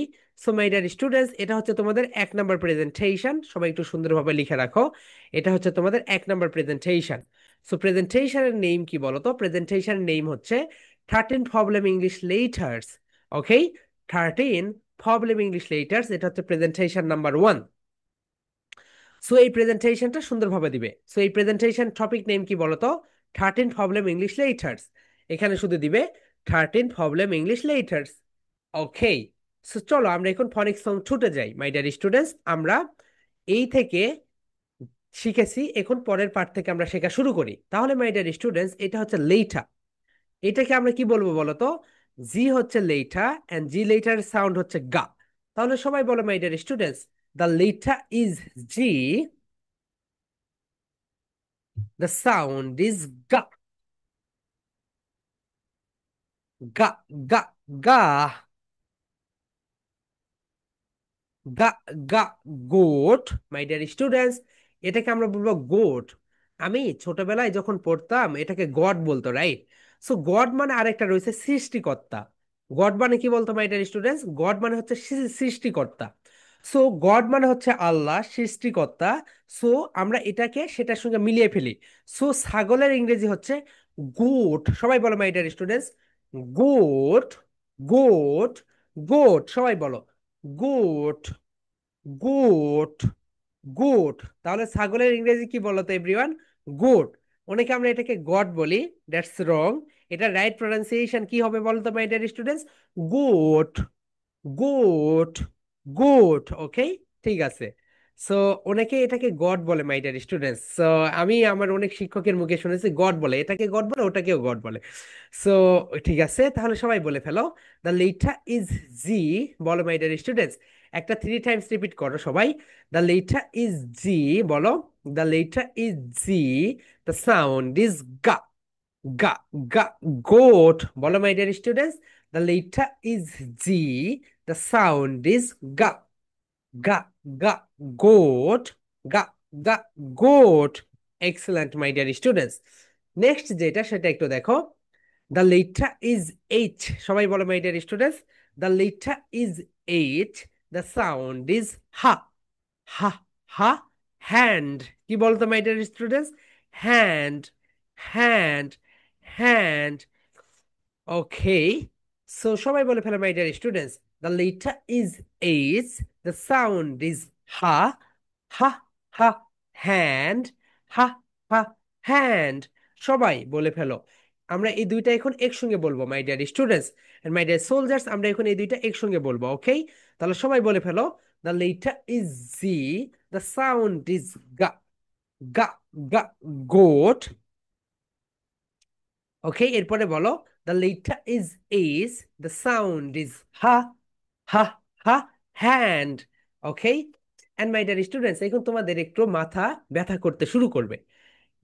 Speaker 1: so my dear students, এটা হচ্ছে তোমাদের 1 নম্বর প্রেজেন্টেশন। সবাই একটু সুন্দরভাবে লিখে রাখো, এটা হচ্ছে তোমাদের 1 নম্বর প্রেজেন্টেশন। সো প্রেজেন্টেশনের নেম কি বলো তো? প্রেজেন্টেশনের নেম হচ্ছে 13 প্রবলেম ইংলিশ লেটার্স। ওকে, 13 প্রবলেম ইংলিশ লেটার্স, এটা হচ্ছে প্রেজেন্টেশন নাম্বার 1। সো এই প্রেজেন্টেশনটা সুন্দরভাবে দিবে। সো এই প্রেজেন্টেশন টপিক নেম কি বলতো? 13 প্রবলেম ইংলিশ লেটার্স। এখানে শুধু দিবে 13 প্রবলেম ইংলিশ লেটার্স। ওকে, সো চলো আমরা এখন ফনিক্স সং ছুটে যাই মাই ডিয়ার স্টুডেন্টস। আমরা এই থেকে শিখেছি, এখন পরের পার্ট থেকে আমরা শেখা শুরু করি। তাহলে মাই ডিয়ার স্টুডেন্টস, এটা হচ্ছে লেইঠা। এটাকে আমরা কি বলবো বলতো? জি হচ্ছে লেইঠা, এন্ড জি লেইটার সাউন্ড হচ্ছে গা। তাহলে সবাই বলো my dear students, the letter is G, the sound is ga, ga, ga, ga, গা, গা। গোট মাই ডিয়ার স্টুডেন্টস, এটাকে আমরা বলবো গোট। আমি ছোটবেলায় যখন পড়তাম এটাকে গড বলতো, রাইট? সো গড মানে আরেকটা রয়েছে সৃষ্টিকর্তা। গড মানে কি বলতো মাই ডিয়ার স্টুডেন্টস? গড মানে হচ্ছে সৃষ্টিকর্তা। সো গড মানে হচ্ছে আল্লাহ, সৃষ্টিকর্তা। সো আমরা এটাকে সেটার সঙ্গে মিলিয়ে ফেলি। সো ছাগলের ইংরেজি হচ্ছে গোট। সবাই বলো my dear students, goat, goat, goat. সবাই বলো গোট, গুড, গুড। তাহলে ছাগলের ইংরেজি কি বলতো এভরিওয়ান? গুড। অনেকে আমরা এটাকে গড বলি, দ্যাটস রং। এটা রাইট প্রনাউন্সিয়েশন কি হবে বলতো my dear students? Good, good, good. Okay, ঠিক আছে। সো অনেকে এটাকে গড বলে মাই ডিয়ার স্টুডেন্টস। সো আমি আমার অনেক শিক্ষকের মুখে শুনেছি গড বলে, এটাকে গড বলে, ওটাকেও গড বলে। সো ঠিক আছে, তাহলে সবাই বলে ফেলো দ্য লেটার ইজ জি। বলো মাই ডিয়ার স্টুডেন্টস, একটা 3 টাইমস রিপিট করো সবাই। দ্য লেটার ইজ জি, বলো the letter is G, the sound is গা, গা, গা। গোট। বলো my dear students, the letter is G, the sound is গা, গা, গা, গোট। গা, গা, goat. Excellent my dear students. Next যেটা সেটা একটু দেখো। The letter is H. সবাই বলো my dear students, the letter is H, the sound is হা। হা, হা। হ্যান্ড। কি বলতো my dear students? Hand, hand, hand. Okay, so সবাই বলে ফেলো my dear students, the letter is H, the sound is হা। হা, হা। হ্যান্ড। হা, হা। হ্যান্ড। সবাই বলে ফেলো। আমরা এই দুইটা এখন একসঙ্গে বলবো my dear students and my dear soldiers, আমরা এখন এই দুইটা একসঙ্গে বলবো, ওকে? তাহলে সবাই বলে ফেলো, the letter is G, the sound is গা। গা, গা, গোট। ওকে, এরপরে বলো, the letter is H, the sound is হা। হা, হা। Hand. Okay, and my dear students, এখন তোমাদের একটু মাথা ব্যথা করতে শুরু করবে।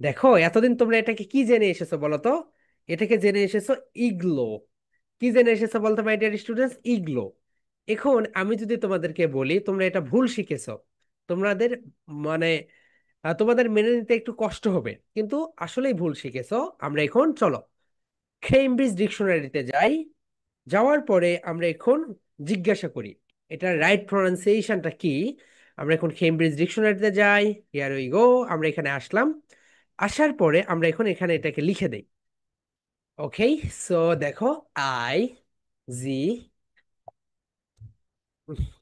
Speaker 1: দেখো, এতদিন তোমরা এটাকে কি জেনে এসেছো বলো তো? এটাকে জেনে এসেছো ইগলো। কি জেনে এসেছো বলতো মাই ডিয়ার স্টুডেন্টস? ইগলো। এখন আমি যদি তোমাদেরকে বলি তোমরা এটা ভুল শিখেছো, তোমাদের মানে তোমাদের মেনে নিতে একটু কষ্ট হবে, কিন্তু আসলেই ভুল শিখেছো। আমরা এখন চলো কেমব্রিজ ডিকশনারিতে যাই। যাওয়ার পরে আমরা এখন জিজ্ঞাসা করি এটার রাইট প্রনাউন্সিয়েশনটা কি। আমরা এখন কেমব্রিজ ডিকশনারিতে যাই। হিয়ার উই গো। আমরা এখানে আসলাম। আসার পরে আমরা এখন এখানে এটাকে লিখে দেই। ওকে, সো দেখো, আই, জি,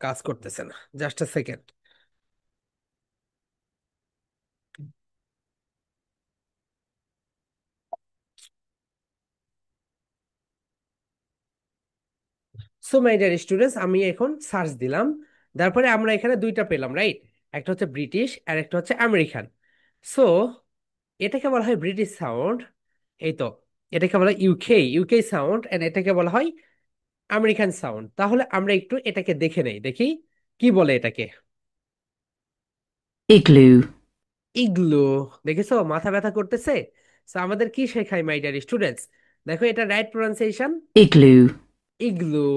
Speaker 1: কাজ করতেছে না, just a second. So my dear students, আমি এখন সার্চ দিলাম। তারপরে আমরা এখানে দুইটা পেলাম, রাইট? একটা হচ্ছে ব্রিটিশ আর একটা হচ্ছে আমেরিকান। সো এটাকে বলা হয় ব্রিটিশ সাউন্ড, এই তো। এটাকে বলা হয় ইউকে, ইউকে সাউন্ড, এন্ড এটাকে বলা হয় আমেরিকান সাউন্ড। তাহলে আমরা একটু এটাকে দেখে নেই, দেখি কি বলে এটাকে।
Speaker 2: Igloo.
Speaker 1: ইগলু। দেখেছো মাথা ব্যথা করতেছে? সো আমাদের কি শেখায় মাই ডিয়ার স্টুডেন্টস? দেখো, এটা right pronunciation
Speaker 2: Igloo.
Speaker 1: Igloo.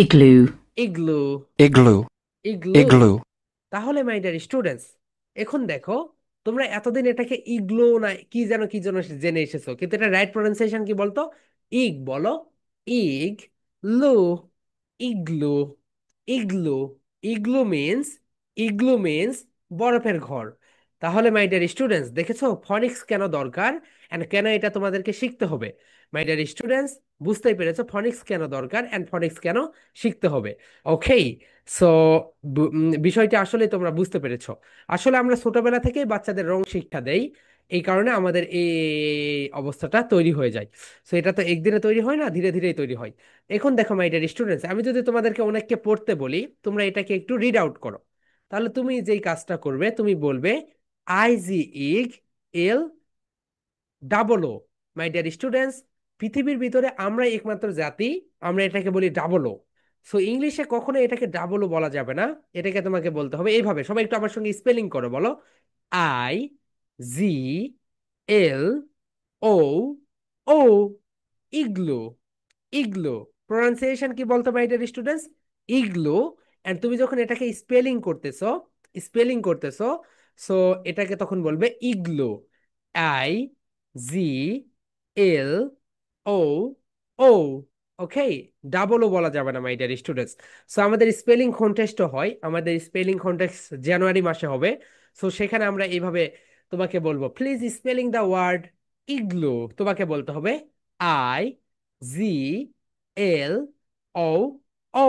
Speaker 2: Igloo.
Speaker 1: Igloo.
Speaker 2: Igloo.
Speaker 1: Igloo.
Speaker 2: Igloo.
Speaker 1: তাহলে মাই ডিয়ার স্টুডেন্টস, এখন দেখো, তোমরা এতদিন এটাকে ইগলো না কি যেন কি যেন জেনে এসেছো, কিন্তু এটা রাইট প্রনাউন্সিয়েশন কি বলতো? ইগ বলো। ইগ, লু। Igloo. Igloo. Igloo means, igloo means বরফের ঘর। তাহলে মাই ডিয়ার স্টুডেন্টস, দেখেছো ফনিক্স কেন দরকার এন্ড কেন এটা তোমাদেরকে শিখতে হবে? মাই ডিয়ার স্টুডেন্টস, বুঝতেই পেরেছো ফনিক্স কেন দরকার এন্ড ফনিক্স কেন শিখতে হবে। ওকে, সো বিষয়টা আসলে তোমরা বুঝতে পেরেছো। আসলে আমরা ছোটবেলা থেকেই বাচ্চাদের রং শিক্ষা দেই, এই কারণে আমাদের এই অবস্থাটা তৈরি হয়ে যায়। সো এটা তো একদিনে তৈরি হয় না, ধীরে ধীরেই তৈরি হয়। এখন দেখো মাই ডিয়ার স্টুডেন্টস, আমি যদি তোমাদেরকে অনেককে পড়তে বলি, তোমরা এটাকে একটু রিড আউট করো। তাহলে তুমি যেই কাজটা করবে, তুমি বলবে আই জি, ইগ, L, double O. My dear students, পৃথিবীর ভিতরে আমরাই একমাত্র জাতি, আমরা এটাকে বলি ডাবল ও। সো ইংলিশে কখনো এটাকে ডাবল ও বলা যাবে না। এটাকে তোমাকে বলতে হবে এইভাবে। সবাই একটু আমার সঙ্গে স্পেলিং করো, বলো। I, G, L, O, O. Igloo. Igloo. Pronunciation কি বলতো my dear students? Igloo. And তুমি যখন এটাকে স্পেলিং করতেছো, স্পেলিং করতেছো, সো এটাকে তখন বলবে igloo. I, G, L, O, O. Okay, double O বলা যাবে না মাই ডিয়ার স্টুডেন্টস। সো আমাদের স্পেলিং কন্টেস্টও হয়, আমাদের স্পেলিং কন্টেস্ট জানুয়ারি মাসে হবে। সো সেখানে আমরা এইভাবে তোমাকে বলবো, please spelling the word igloo. তোমাকে বলতে হবে I, G, L, O, O.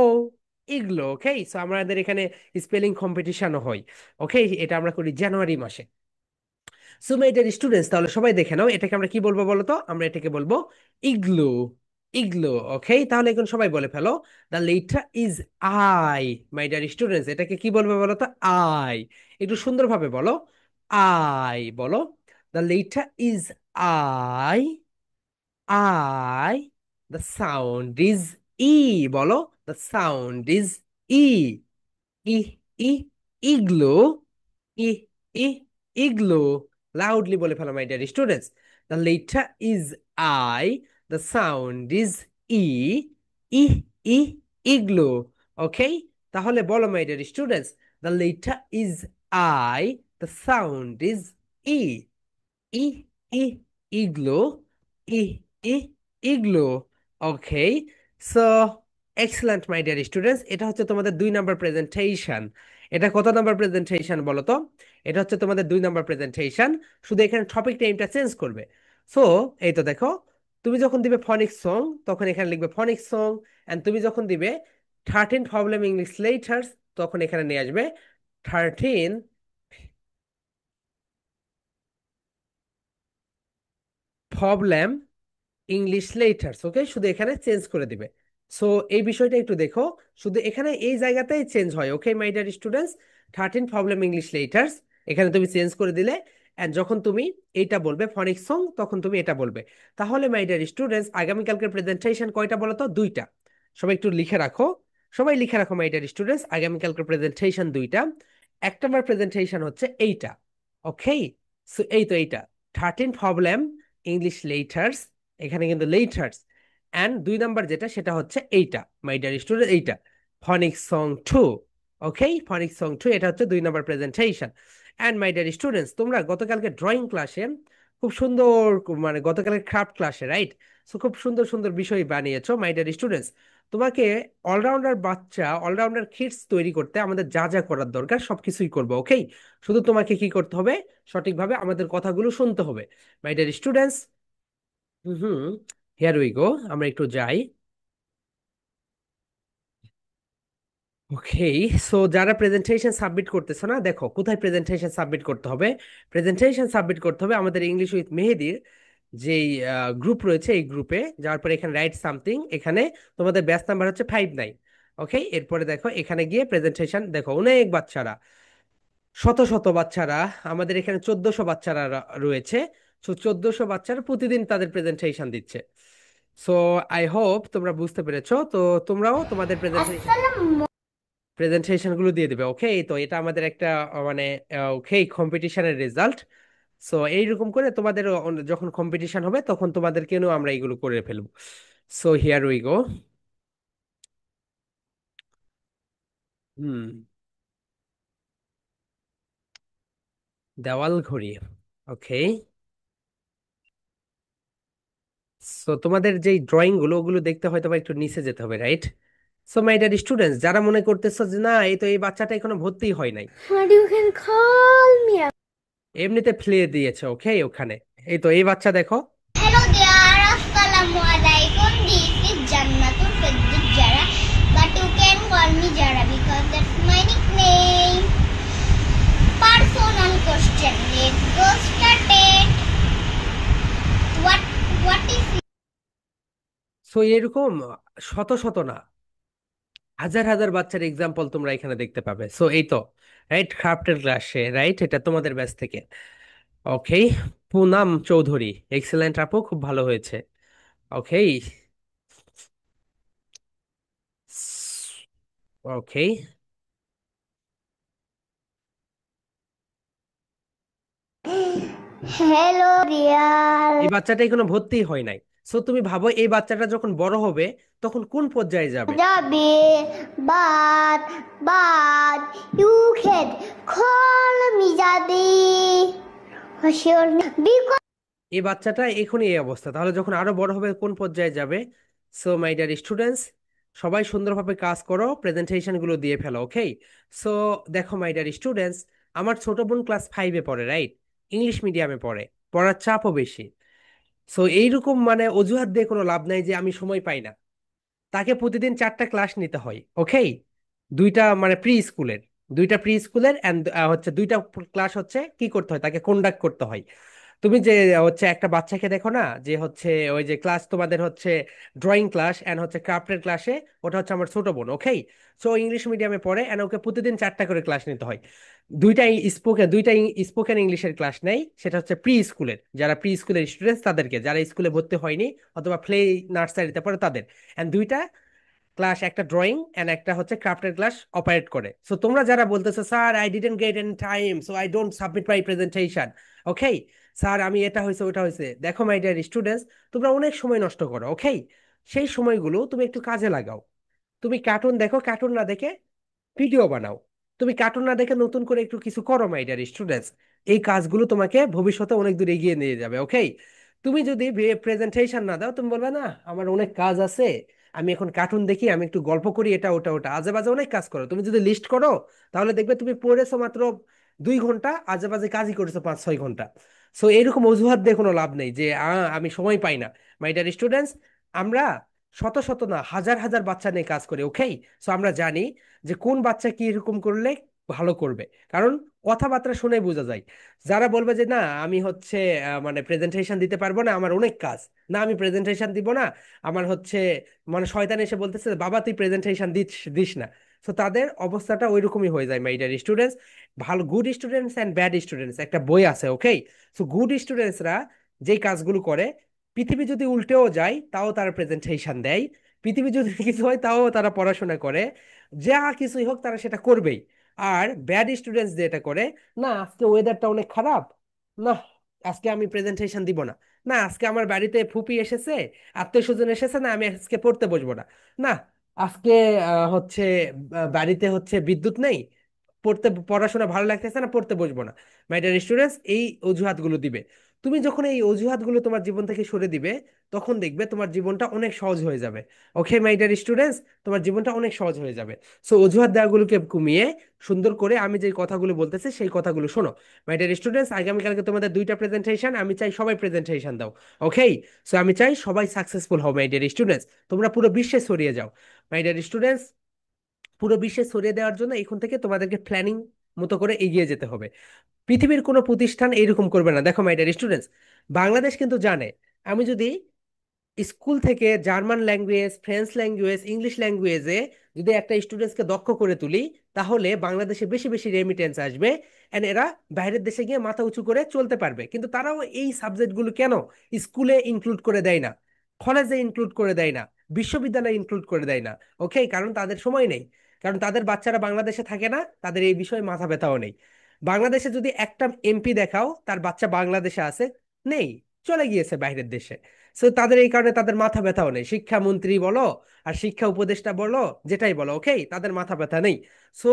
Speaker 1: Igloo. Okay, so আমাদের এখানে স্পেলিং কম্পিটিশনও হয়। ওকে, এটা আমরা করি জানুয়ারি মাসে। সো মাই ডিয়ার স্টুডেন্টস, তাহলে সবাই দেখে নাও এটাকে আমরা কি বলবো বলো তো? আমরা এটাকে বলবো ইগলু। ইগলু। ওকে, তাহলে এখন সবাই বলে ফেলো, the letter is I. My dear students, এটাকে কি বলবে বলো তো? আই। একটু সুন্দরভাবে বলো। আই বলো। The letter is I. I. The sound is ই। বলো, দ্য সাউন্ড ইজ ই। ই, ই, ইগলো। ই, ই, ইগলো। লাউডলি বলে ফেলো my dear students, the letter is I, the sound is ই। ই, ই, ইগলো। ওকে, তাহলে বলো my dear students, The letter is I. The sound is E. E, E, igloo. E, E, igloo. Okay. So, excellent, my dear students. এটা হচ্ছে তোমাদের 2 number presentation. এটা কত নাম্বার প্রেজেন্টেশন বলো তো? এটা হচ্ছে তোমাদের 2 নাম্বার প্রেজেন্টেশন। শুধু এখানে টপিক নেমটা চেঞ্জ করবে। সো, এই তো দেখো, তুমি যখন দিবে ফনিক সং, তখন এখানে লিখবে ফনিক সং। এন্ড তুমি যখন দিবে 13 প্রবলেম ইংলিশ লেটার্স, তখন এখানে নিয়ে আসবে 13 প্রবলেম ইংলিশ লেটার্স। ওকে, শুধু এখানে চেঞ্জ করে দিবে। সো এই বিষয়টা একটু দেখো, শুধু এখানে এই জায়গাতেই চেঞ্জ হয়। Okay my dear students, 13 problem English letters এখানে তুমি চেঞ্জ করে দিলে। এন্ড যখন তুমি এইটা বলবে ফনিক সং, তখন তুমি এটা বলবে। তাহলে মাই ডিয়ার স্টুডেন্টস, আগামীকালকের প্রেজেন্টেশন কয়টা বলো তো? 2টা। সবাই একটু লিখে রাখো। সবাই লিখে রাখো মাই ডিয়ার স্টুডেন্টস, আগামীকালকের প্রেজেন্টেশন 2টা। 1 নম্বর প্রেজেন্টেশন হচ্ছে এইটা। ওকে, সো এই তো এইটা 13 প্রবলেম ইংলিশ লেটার্স, এখানে কিন্তু লেটার্স। অ্যান্ড 2 নাম্বার যেটা, সেটা হচ্ছে এইটা মাই ডিয়ার স্টুডেন্ট, এইটা ফনিক সং 2। ওকে, ফনিক সং 2, এটা হচ্ছে 2 number presentation. And my dear students, তোমরা গতকালকে ড্রয়িং ক্লাসে খুব সুন্দর, মানে গতকালকে ক্রাফট ক্লাসে, রাইট? সো খুব সুন্দর সুন্দর বিষয় বানিয়েছো মাই ডিয়ার স্টুডেন্টস। তোমাকে অলরাউন্ডার বাচ্চা, অলরাউন্ডার কিডস তৈরি করতে আমাদের যা যা করার দরকার সবকিছুই করবো। ওকে, শুধু তোমাকে কি করতে হবে? সঠিকভাবে আমাদের কথাগুলো শুনতে হবে মাই dear students. Hmm, here we গো, আমরা একটু যাই। ওকে, সো যারা প্রেজেন্টেশন সাবমিট করতেছো না, দেখো কোথায় প্রেজেন্টেশন সাবমিট করতে হবে। প্রেজেন্টেশন সাবমিট করতে হবে আমাদের ইংলিশ উইথ মেহেদির যেই গ্রুপ রয়েছে, এই গ্রুপে যাওয়ার পরে এখানে রাইট সামথিং, এখানে তোমাদের ব্যাচ নাম্বার হচ্ছে 59। ওকে, এরপরে দেখো এখানে গিয়ে প্রেজেন্টেশন, দেখো অনেক বাচ্চারা, শত শত বাচ্চারা, আমাদের এখানে 1400 বাচ্চারা রয়েছে। সো 1400 বাচ্চারা প্রতিদিন তাদের প্রেজেন্টেশন দিচ্ছে। সো আই হোপ তোমরা বুঝতে পেরেছো। তো তোমরাও তোমাদের প্রেজেন্টেশন গুলো দিয়ে দিবে। ওকে, তো এটা আমাদের একটা মানে ওকে কম্পিটিশনের রেজাল্ট। সো এইরকম করে তোমাদের যখন কম্পিটিশন হবে, তখন তোমাদেরকেও আমরা এইগুলো করে ফেলবো। So here we go. Hmm, দেওয়াল ঘড়ি। ওকে, সো তোমাদের যেই ড্রয়িং গুলো, ওগুলো দেখতে হয়তো বা একটু নিচে যেতে হবে, right? So my dear students, যারা মনে করতেছো যে না, এই তো এই বাচ্চাটা এখনো ভর্তি হয় নাই,
Speaker 3: What you can call me?
Speaker 1: এমনিতে ফেলে দিয়েছে। ওকে, ওখানে এই তো এই বাচ্চা দেখো।
Speaker 3: Hello there, Assalamualaikum. This is Jannatul Firdaus Jara, but you can call me Jara because that's my nickname. Personal question. Let's go started. What what is
Speaker 1: so এরকম শত শত না, হাজার হাজার বাচ্চার এক্সাম্পল তোমরা এখানে দেখতে পাবে। সো এই তো, রাইট, ক্রাফটের ক্লাসে, রাইট, এটা তোমাদের ব্যাচ থেকে। ওকে, পুনাম চৌধুরী, এক্সেলেন্ট আপু, খুব ভালো হয়েছে। ওকে, ওকে,
Speaker 3: Hello
Speaker 1: এই
Speaker 3: dear.
Speaker 1: বাচ্চাটা এখনো ভর্তি হয় নাই। সো তুমি ভাবো এই বাচ্চাটা যখন বড় হবে, তখন কোন পর্যায়ে যাবে?
Speaker 3: Jabe, but you can call me Jabe. Sure, because
Speaker 1: এই বাচ্চাটা এখনই এই অবস্থা, তাহলে যখন আরো বড় হবে কোন পর্যায়ে যাবে? সো মাই ডিয়ার স্টুডেন্টস, সবাই সুন্দরভাবে কাজ করো, প্রেজেন্টেশন গুলো দিয়ে ফেলো। ওকে, সো দেখো মাই ডিয়ার স্টুডেন্টস, আমার ছোট বোন ক্লাস 5-এ পড়ে, রাইট? ইংলিশ মিডিয়ামে পড়ে, পড়ার চাপও বেশি। সো এইরকম মানে অজুহাত দিয়ে কোনো লাভ নাই যে আমি সময় পাই না। তাকে প্রতিদিন 4টা ক্লাস নিতে হয়। ওকে, দুইটা মানে প্রি স্কুলের, দুইটা প্রি স্কুলের অ্যান্ড হচ্ছে 2টা ক্লাস হচ্ছে কি করতে হয়, তাকে কন্ডাক্ট করতে হয়। তুমি যে হচ্ছে একটা বাচ্চাকে দেখো না, যে হচ্ছে ওই যে ক্লাস তোমাদের হচ্ছে ড্রয়িং ক্লাস এন্ড হচ্ছে ক্রাফটের ক্লাসে, ওটা হচ্ছে আমার ছোট বোন। ওকে, সো ইংলিশ মিডিয়ামে পড়ে এন্ড ওকে প্রতিদিন 4টা করে ক্লাস নিতে হয়। দুইটা স্পোকেন ইংলিশের ক্লাস নেই, সেটা হচ্ছে প্রি স্কুলের, যারা প্রি স্কুলের স্টুডেন্টস তাদেরকে, যারা স্কুলে ভর্তি হয়নি অথবা প্লে নার্সারিতে পড়ে তাদের। এন্ড 2টা ক্লাস, একটা ড্রয়িং এন্ড একটা হচ্ছে ক্রাফটের ক্লাস অপারেট করে। সো তোমরা যারা বলতেছো sir I didn't gate N time so I don't submit my presentation, okay, sir আমি এটা হয়েছে ওটা হয়েছে, দেখো মাই ডিয়ার স্টুডেন্টস, তোমরা অনেক সময় নষ্ট করো। ওকে, সেই সময়গুলো তুমি একটু কাজে লাগাও। তুমি কার্টুন দেখো, কার্টুন না দেখে ভিডিও বানাও। তুমি কার্টুন না দেখে নতুন করে একটু কিছু করো মাই ডিয়ার স্টুডেন্টস। এই কাজগুলো তোমাকে ভবিষ্যতে অনেক দূর এগিয়ে নিয়ে যাবে, ওকে? তুমি যদি প্রেজেন্টেশন না দাও, তুমি বলবে না আমার অনেক কাজ আছে, আমি এখন কার্টুন দেখি, আমি একটু গল্প করি, এটা ওটা ওটা আজে বাজে অনেক কাজ করো। তুমি যদি লিস্ট করো তাহলে দেখবে তুমি পড়েছো মাত্র 2 ঘন্টা, আজে বাজে কাজই করেছো 5-6 ঘন্টা। সো এইরকম অজুহাত দিয়ে কোনো লাভ নেই যে আমি সময় পাই না। মাই ডিয়ার স্টুডেন্টস, আমরা শত শত না হাজার হাজার বাচ্চা নিয়ে কাজ করি, ওকে? সো আমরা জানি যে কোন বাচ্চা কি এরকম করলে ভালো করবে, কারণ কথাবার্তা শুনে বোঝা যায়। যারা বলবে যে না আমি হচ্ছে মানে প্রেজেন্টেশন দিতে পারবো না, আমার অনেক কাজ, না আমি প্রেজেন্টেশন দিব না, আমার হচ্ছে মানে শয়তান এসে বলতেছে বাবা তুই প্রেজেন্টেশন দিস দিস না। তো তাদের অবস্থাটা ওইরকমই হয়ে যায় মাই ডিয়ার স্টুডেন্টস। ভালো good students and bad students একটা বই আছে, ওকে? সো গুড স্টুডেন্টসরা যেই কাজগুলো করে, পৃথিবী যদি উল্টেও যায় তাও তারা প্রেজেন্টেশন দেয়, পৃথিবী যদি কিছু হয় তাও তারা পড়াশোনা করে, যা কিছুই হোক তারা সেটা করবেই। আর ব্যাড স্টুডেন্টস যেটা করে, না আজকে ওয়েদারটা অনেক খারাপ, না আজকে আমি প্রেজেন্টেশন দিব না, না আজকে আমার বাড়িতে ফুপি এসেছে, আত্মীয় স্বজন এসেছে, না আমি আজকে পড়তে বসবো না, না আজকে হচ্ছে বাড়িতে হচ্ছে বিদ্যুৎ নেই, পড়াশোনা ভালো লাগতেছে না, পড়তে বসবো না। মাই ডিয়ার স্টুডেন্টস, এই অজুহাতগুলো দিবে। তুমি যখন এই অজুহাতগুলো তোমার জীবন থেকে সরে দিবে, তখন দেখবে তোমার জীবনটা অনেক সহজ হয়ে যাবে। ওকে মাই ডিয়ার স্টুডেন্টস, তোমার জীবনটা অনেক সহজ হয়ে যাবে। সো অজুহাত দেওয়াগুলোকে কমিয়ে সুন্দর করে আমি যে কথাগুলো বলতেছি সেই কথাগুলো শোনো। মাই ডিয়ার স্টুডেন্টস, আগামীকালকে তোমাদের 2টা প্রেজেন্টেশন, আমি চাই সবাই প্রেজেন্টেশন দাও, ওকে? সো আমি চাই সবাই সাকসেসফুল হও মাই ডিয়ার স্টুডেন্টস, তোমরা পুরো বিশ্বে ছড়িয়ে যাও। মাই ডিয়ার স্টুডেন্টস, পুরো বিশ্বে ছড়িয়ে দেওয়ার জন্য এখন থেকে তোমাদেরকে প্ল্যানিং মতো করে এগিয়ে যেতে হবে। পৃথিবীর কোনো প্রতিষ্ঠান এইরকম করবে না। দেখো মাই ডিয়ার স্টুডেন্টস, বাংলাদেশ কিন্তু জানে আমি যদি স্কুল থেকে German language, French language, English ল্যাঙ্গুয়েজে যদি একটা স্টুডেন্টসকে দক্ষ করে তুলি, তাহলে বাংলাদেশে বেশি বেশি রেমিটেন্স আসবে, এন্ড এরা বাইরের দেশে গিয়ে মাথা উঁচু করে চলতে পারবে। কিন্তু তারাও এই সাবজেক্টগুলো কেন স্কুলে ইনক্লুড করে দেয় না, কলেজে ইনক্লুড করে দেয় না, বিশ্ববিদ্যালয়ে ইনক্লুড করে দেয় না? ওকে, কারণ তাদের সময় নেই, কারণ তাদের বাচ্চারা বাংলাদেশে থাকে না, তাদের এই বিষয়ে মাথা ব্যথাও নেই। বাংলাদেশে যদি একটা এমপি দেখাও তার বাচ্চা বাংলাদেশে আছে, নেই, চলে গিয়েছে বাইরের দেশে। সো তাদের এই কারণে তাদের মাথা ব্যথাও নেই, শিক্ষামন্ত্রী বলো আর শিক্ষা উপদেষ্টা বলো, যেটাই বলো, ওকে, তাদের মাথা ব্যথা নেই। সো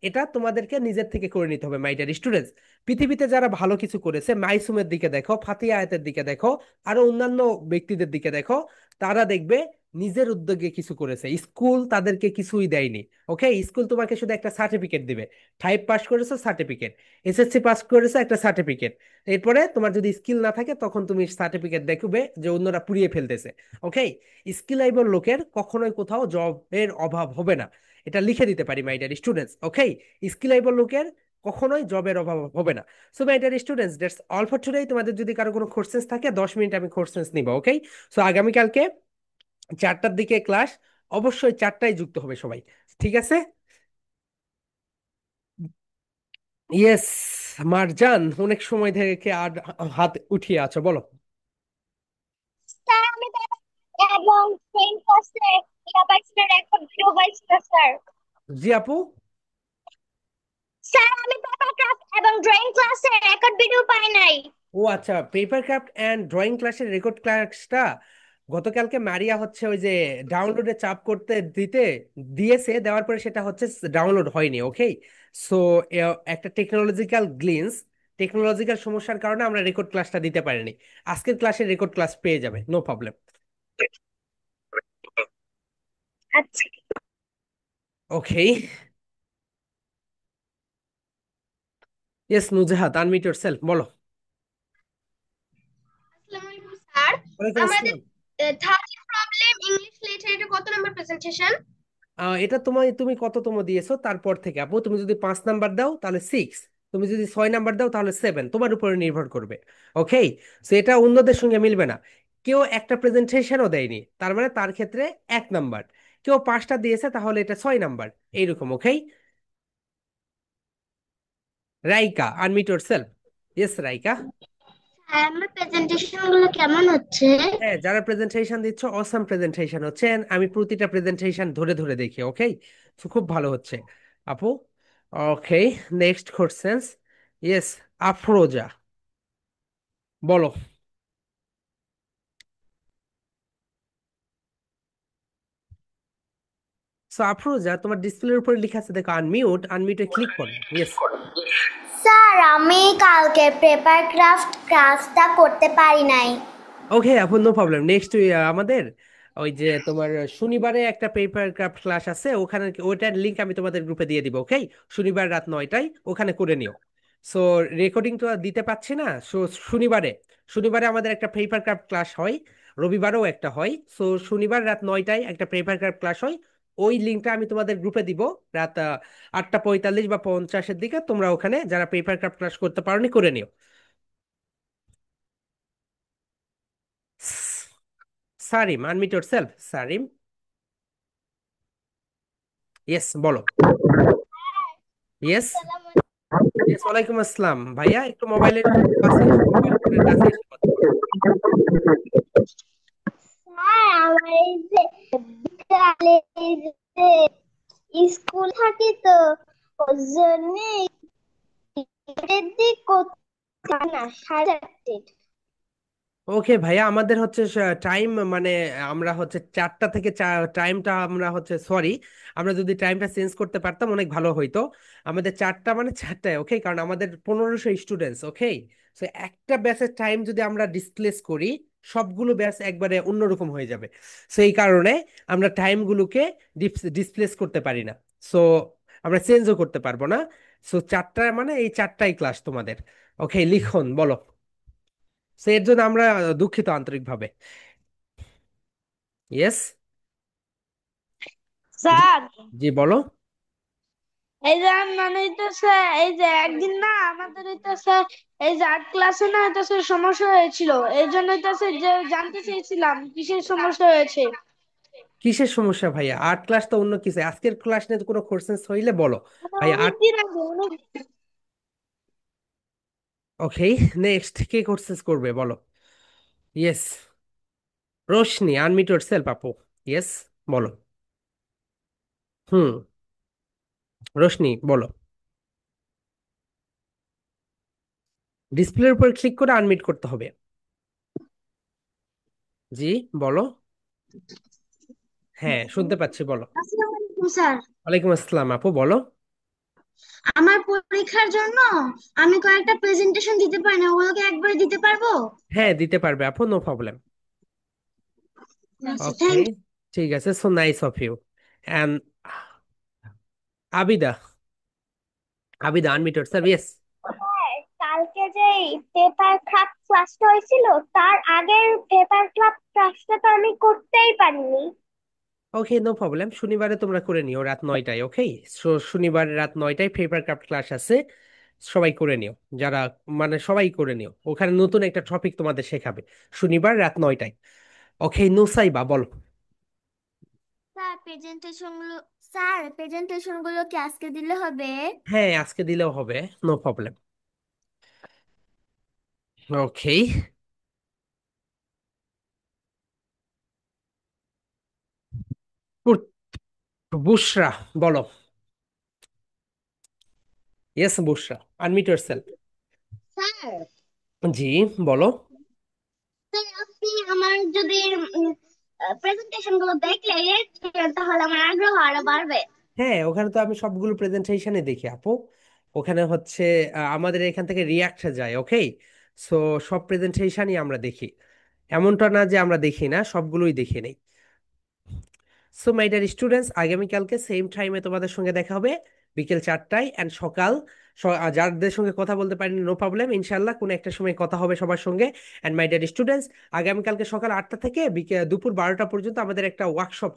Speaker 1: এটা তোমাদেরকে নিজের থেকে করে নিতে হবে মাই ডিয়ার স্টুডেন্টস। পৃথিবীতে যারা ভালো কিছু করেছে, মাইসুমের দিকে দেখো, ফাতিয়া আয়াতের দিকে দেখো, আরো অন্যান্য ব্যক্তিদের দিকে দেখো, তারা দেখবে নিজের উদ্যোগে কিছু করেছে, স্কুল তাদেরকে কিছুই দেয়নি। ওকে, স্কুল তোমাকে শুধু একটা সার্টিফিকেট দিবে, 5 পাস করেছো সার্টিফিকেট, এসএসসি পাস করেছো একটা সার্টিফিকেট, এরপরে তোমার যদি স্কিল না থাকে তখন তুমি সার্টিফিকেট দেখবে যে অন্যরা পুড়িয়ে ফেলতেছে। ওকে, স্কিল আইবল লোকের কখনোই কোথাও জবের অভাব হবে না, এটা লিখে দিতে পারি মাই ডিয়ার স্টুডেন্টস, ওকে? স্কিল আইবল লোকের কখনোই জবের অভাব হবে না। So my dear students, that's all for today. তোমাদের যদি কারো কোনো কোশ্চেন্স থাকে 10 মিনিট আমি কোশ্চেন্স নিব, ওকে? সো আগামীকালকে 4টার দিকে ক্লাস, অবশ্যই 4টায় যুক্ত হবে সবাই, ঠিক আছে? ইয়েস মারজান, অনেক সময় থেকে আর হাত উঠিয়ে আছো, বলো।
Speaker 3: স্যার আমি পেপার এবং ট্রেন ক্লাসে পেপারসের রেকর্ড ভিডিও পাইছি না স্যার।
Speaker 1: জি আপু।
Speaker 3: স্যার আমি পেপার ক্রাফট এবং ড্রয়িং ক্লাসে রেকর্ড ভিডিও পাই নাই।
Speaker 1: ও আচ্ছা, পেপার ক্রাফট অ্যান্ড ড্রয়িং ক্লাসের রেকর্ড ক্লাসটা গতকালকে মারিয়া হচ্ছে ওই যে ডাউনলোডে চাপ করতে দিতে দিয়েছে, দেওয়ার পরে সেটা হচ্ছে ডাউনলোড হয়নি, ওকে? সো একটা টেকনোলজিক্যাল গ্লিন্স, টেকনোলজিক্যাল সমস্যার কারণে আমরা রেকর্ড ক্লাসটা দিতে পারিনি। আজকের ক্লাসে রেকর্ড ক্লাস পেয়ে যাবে, নো প্রবলেম।
Speaker 3: আচ্ছা।
Speaker 1: ওকে, ইয়েস নুজাহাত, আনমিউট ইয়োরসেলফ, বলো।
Speaker 3: আসসালামু আলাইকুম স্যার।
Speaker 1: ওয়ালাইকুম
Speaker 3: আমাদের
Speaker 1: আসসালাম।
Speaker 3: থার্ড প্রবলেম ইংলিশ লিটারেচার কত নাম্বার প্রেজেন্টেশন?
Speaker 1: এটা তুমি কততম দিয়েছো তারপর থেকে আপু, তুমি যদি 5 নাম্বার দাও তাহলে 6, তুমি যদি 6 নাম্বার দাও তাহলে 7, তোমার উপরে নির্ভর করবে, ওকে? সো এটা অন্যদের সঙ্গে মিলবে না। কেউ একটা প্রেজেন্টেশনও দেয়নি, তার মানে তার ক্ষেত্রে 1 নাম্বার, কেউ 5টা দিয়েছে তাহলে এটা 6 নাম্বার, এইরকম, okay? Raika, unmute yourself. Yes Raika.
Speaker 3: Sir আমার প্রেজেন্টেশন গুলো কেমন হচ্ছে?
Speaker 1: হ্যাঁ, যারা প্রেজেন্টেশন দিচ্ছ অসাম প্রেজেন্টেশন হচ্ছে, and আমি প্রতিটা প্রেজেন্টেশন ধরে ধরে দেখি, ওকে? তো খুব ভালো হচ্ছে আপু। ওকে, নেক্সট কোশ্চেন্স। ইয়েস, আফরোজা, বলো। সো আফরোজা, তোমার ডিসপ্লের উপরে লেখা আছে দেখো আনমিউট, আনমিউটে ক্লিক করো। ইয়েস।
Speaker 3: স্যার, আমি কালকে পেপার ক্রাফট ক্লাসটা করতে পারি নাই।
Speaker 1: ওকে আপু, নো প্রবলেম। নেক্সট আমাদের ওই যে তোমার শনিবারে একটা পেপার ক্রাফট ক্লাস আছে, ওখানে ওইটার লিংক আমি তোমাদের গ্রুপে দিয়ে দিব। ওকে, শনিবার রাত 9টায় ওখানে করে নিও। সো রেকর্ডিং তো আর দিতে পারছি না। সো শনিবারে শনিবারে আমাদের একটা পেপার ক্রাফট ক্লাস হয়, রবিবারেও একটা হয়। সো শনিবার রাত 9টায় একটা পেপার ক্রাফট ক্লাস হয়। ওই লিঙ্কটা আমি তোমাদের গ্রুপে দিব রাত 8:45 বা 50-এর দিকে। তোমরা ওখানে যারা পেপার ক্রাফট ক্লাস করতে পারোনি করে নিও। সারিম, আনমিউট ইয়োরসেলফ সারিম। ইয়েস, বলো। ইয়েস। ইয়েস, ওয়ালাইকুম আসসালাম ভাইয়া, একটু মোবাইলের কাছে মোবাইল ফোনের কাছে এসে কথা বলো।
Speaker 3: স্যার, আমার এই যে বিকালে এই যে স্কুল থাকি তো, ওর জন্য দিক করতে না 4:30।
Speaker 1: ওকে ভাইয়া, আমাদের হচ্ছে টাইম মানে আমরা হচ্ছে 4টা থেকে টাইমটা আমরা হচ্ছে সরি, আমরা যদি টাইমটা চেঞ্জ করতে পারতাম অনেক ভালো হইতো। আমাদের 4টা মানে 4টায়, ওকে, কারণ আমাদের 1500 স্টুডেন্টস। ওকে, সো একটা ব্যাচের টাইম যদি আমরা ডিসপ্লেস করি, সবগুলো ব্যাচ একবারে অন্যরকম হয়ে যাবে। সো এই কারণে আমরা টাইমগুলোকে ডিসপ্লেস করতে পারি না। সো আমরা চেঞ্জও করতে পারবো না। সো 4টা মানে এই 4টাই ক্লাস তোমাদের। ওকে, লিখন বলো। সো এর জন্য আমরা দুঃখিত আন্তরিকভাবে। ইয়েস। জি।
Speaker 4: স্যার,
Speaker 1: জি, বলো।
Speaker 4: এই যে মানে হইতেছে, এই যে একদিন না আমাদের হইতেছে এই যে আর্ট ক্লাসে না হইতেছে সমস্যা হয়েছিল। এই জন্য হইতেছে যে জানতে চেয়েছিলাম কিসের সমস্যা হয়েছে।
Speaker 1: কিসের সমস্যা ভাইয়া? আর্ট ক্লাস তো অন্য কিছু, আজকের ক্লাস নিয়ে তো কোনো কোশ্চেন হইলে বলো।
Speaker 4: মানে
Speaker 1: ভাইয়া আর্ট।
Speaker 4: অনেকদিন আগে অনেক।
Speaker 1: ওকে, নেক্সট কে কোর্সেস করবে বলো। ইয়েস। রোশনি, আনমিউট ইয়োরসেলফ আপু। ইয়েস, বলো। হুম, রোশনি বলো। ডিসপ্লের উপর ক্লিক করে আনমিউট করতে হবে। জি, বলো। হ্যাঁ, শুনতে পাচ্ছি, বলো।
Speaker 3: আসসালামু আলাইকুম স্যার।
Speaker 1: ওয়ালাইকুম আসসালাম আপু, বলো।
Speaker 3: আমার পরীক্ষার জন্য আমি কয়েকটা প্রেজেন্টেশন দিতে পারি না, ওগুলোকে একবারে দিতে পারবো?
Speaker 1: হ্যাঁ, দিতে পারবে আপু, নো প্রবলেম।
Speaker 3: আচ্ছা,
Speaker 1: ওকে,
Speaker 3: থ্যাংক
Speaker 1: ঠিক আছে। So nice of you. And Abida, Abida unmute yourself. Yes.
Speaker 3: Sir, কালকে যে পেপার ক্রাফট ক্লাসটা হয়েছিল, তার আগের পেপার ক্রাফট ক্লাসটা তো আমি করতেই পারিনি।
Speaker 1: ওকে, নো প্রবলেম, শনিবারে তোমরা করে নিও রাত 9টায়। ওকে, শনিবার রাত 9টায় পেপার ক্রাফট ক্লাস আছে, সবাই করে নিও। যারা মানে সবাই করে নিও, ওখানে নতুন একটা টপিক তোমাদের শেখাবে শনিবার রাত 9টায়। ওকে, নুসাইবা বলো।
Speaker 3: স্যার প্রেজেন্টেশনগুলো কি আজকে দিলে হবে?
Speaker 1: হ্যাঁ, আজকে দিলেও হবে, নো প্রবলেম। ওকে, বুশরা বলো। ইয়েস বুশরা, আনমিউট ইয়োরসেলফ।
Speaker 3: স্যার,
Speaker 1: জি, বলো।
Speaker 3: স্যার আপনি আমার যদি প্রেজেন্টেশন গুলো দেখলে তাহলে আমার আগ্রহ আরো বাড়বে।
Speaker 1: হ্যাঁ, ওখানে তো আমি সবগুলো প্রেজেন্টেশনে দেখি আপু। ওখানে হচ্ছে আমাদের এখান থেকে রিয়াক্ট যায়। ওকে, সো সব প্রেজেন্টেশনই আমরা দেখি, এমনটা না যে আমরা দেখি না, সবগুলোই দেখে নেই। সো মাই ডিয়ার স্টুডেন্টস, আগামীকালকে সেম টাইমে তোমাদের সঙ্গে দেখা হবে বিকেল 4টায়। অ্যান্ড সকাল যাদের সঙ্গে কথা বলতে পারিনি, নো প্রবলেম, ইনশাল্লাহ কোনো একটা সময় কথা হবে সবার সঙ্গে। অ্যান্ড মাই ডিয়ার স্টুডেন্টস, আগামীকালকে সকাল 8টা থেকে দুপুর 12টা পর্যন্ত আমাদের একটা ওয়ার্কশপ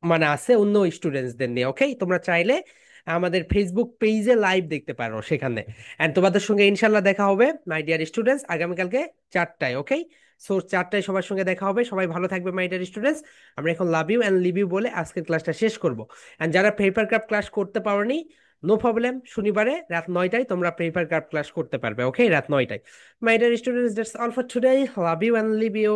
Speaker 1: মানে আছে অন্য স্টুডেন্টসদের নিয়ে। ওকে, তোমরা চাইলে আমাদের ফেসবুক পেজে লাইভ দেখতে পারো সেখানে। অ্যান্ড তোমাদের সঙ্গে ইনশাল্লাহ দেখা হবে মাই ডিয়ার স্টুডেন্টস আগামীকালকে 4টায়। ওকে, সো 4টায় সবার সঙ্গে দেখা হবে। সবাই ভালো থাকবে মাই ডিয়ার স্টুডেন্টস। আমরা এখন love you and leave you বলে আজকের ক্লাসটা শেষ করব। অ্যান্ড যারা পেপার ক্রাফট ক্লাস করতে পারোনি, নো প্রবলেম, শনিবারে রাত 9টায় তোমরা পেপার ক্রাফট ক্লাস করতে পারবে। ওকে, রাত 9টায়। My dear students, that's all for today. Love you and leave you.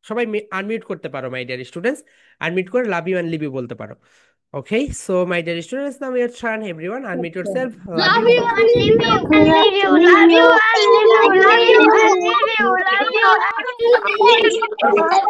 Speaker 1: সবাই আনমিউট করতে পারো মাই ডিয়ার স্টুডেন্টস, আনমিউট করে love you and leave you বলতে পারো। Okay, so my dear students, now your turn, everyone unmute yourself. Love
Speaker 3: Love
Speaker 1: you.
Speaker 3: you and leave you and leave you, love you and leave you, love you and leave you, love you and leave you.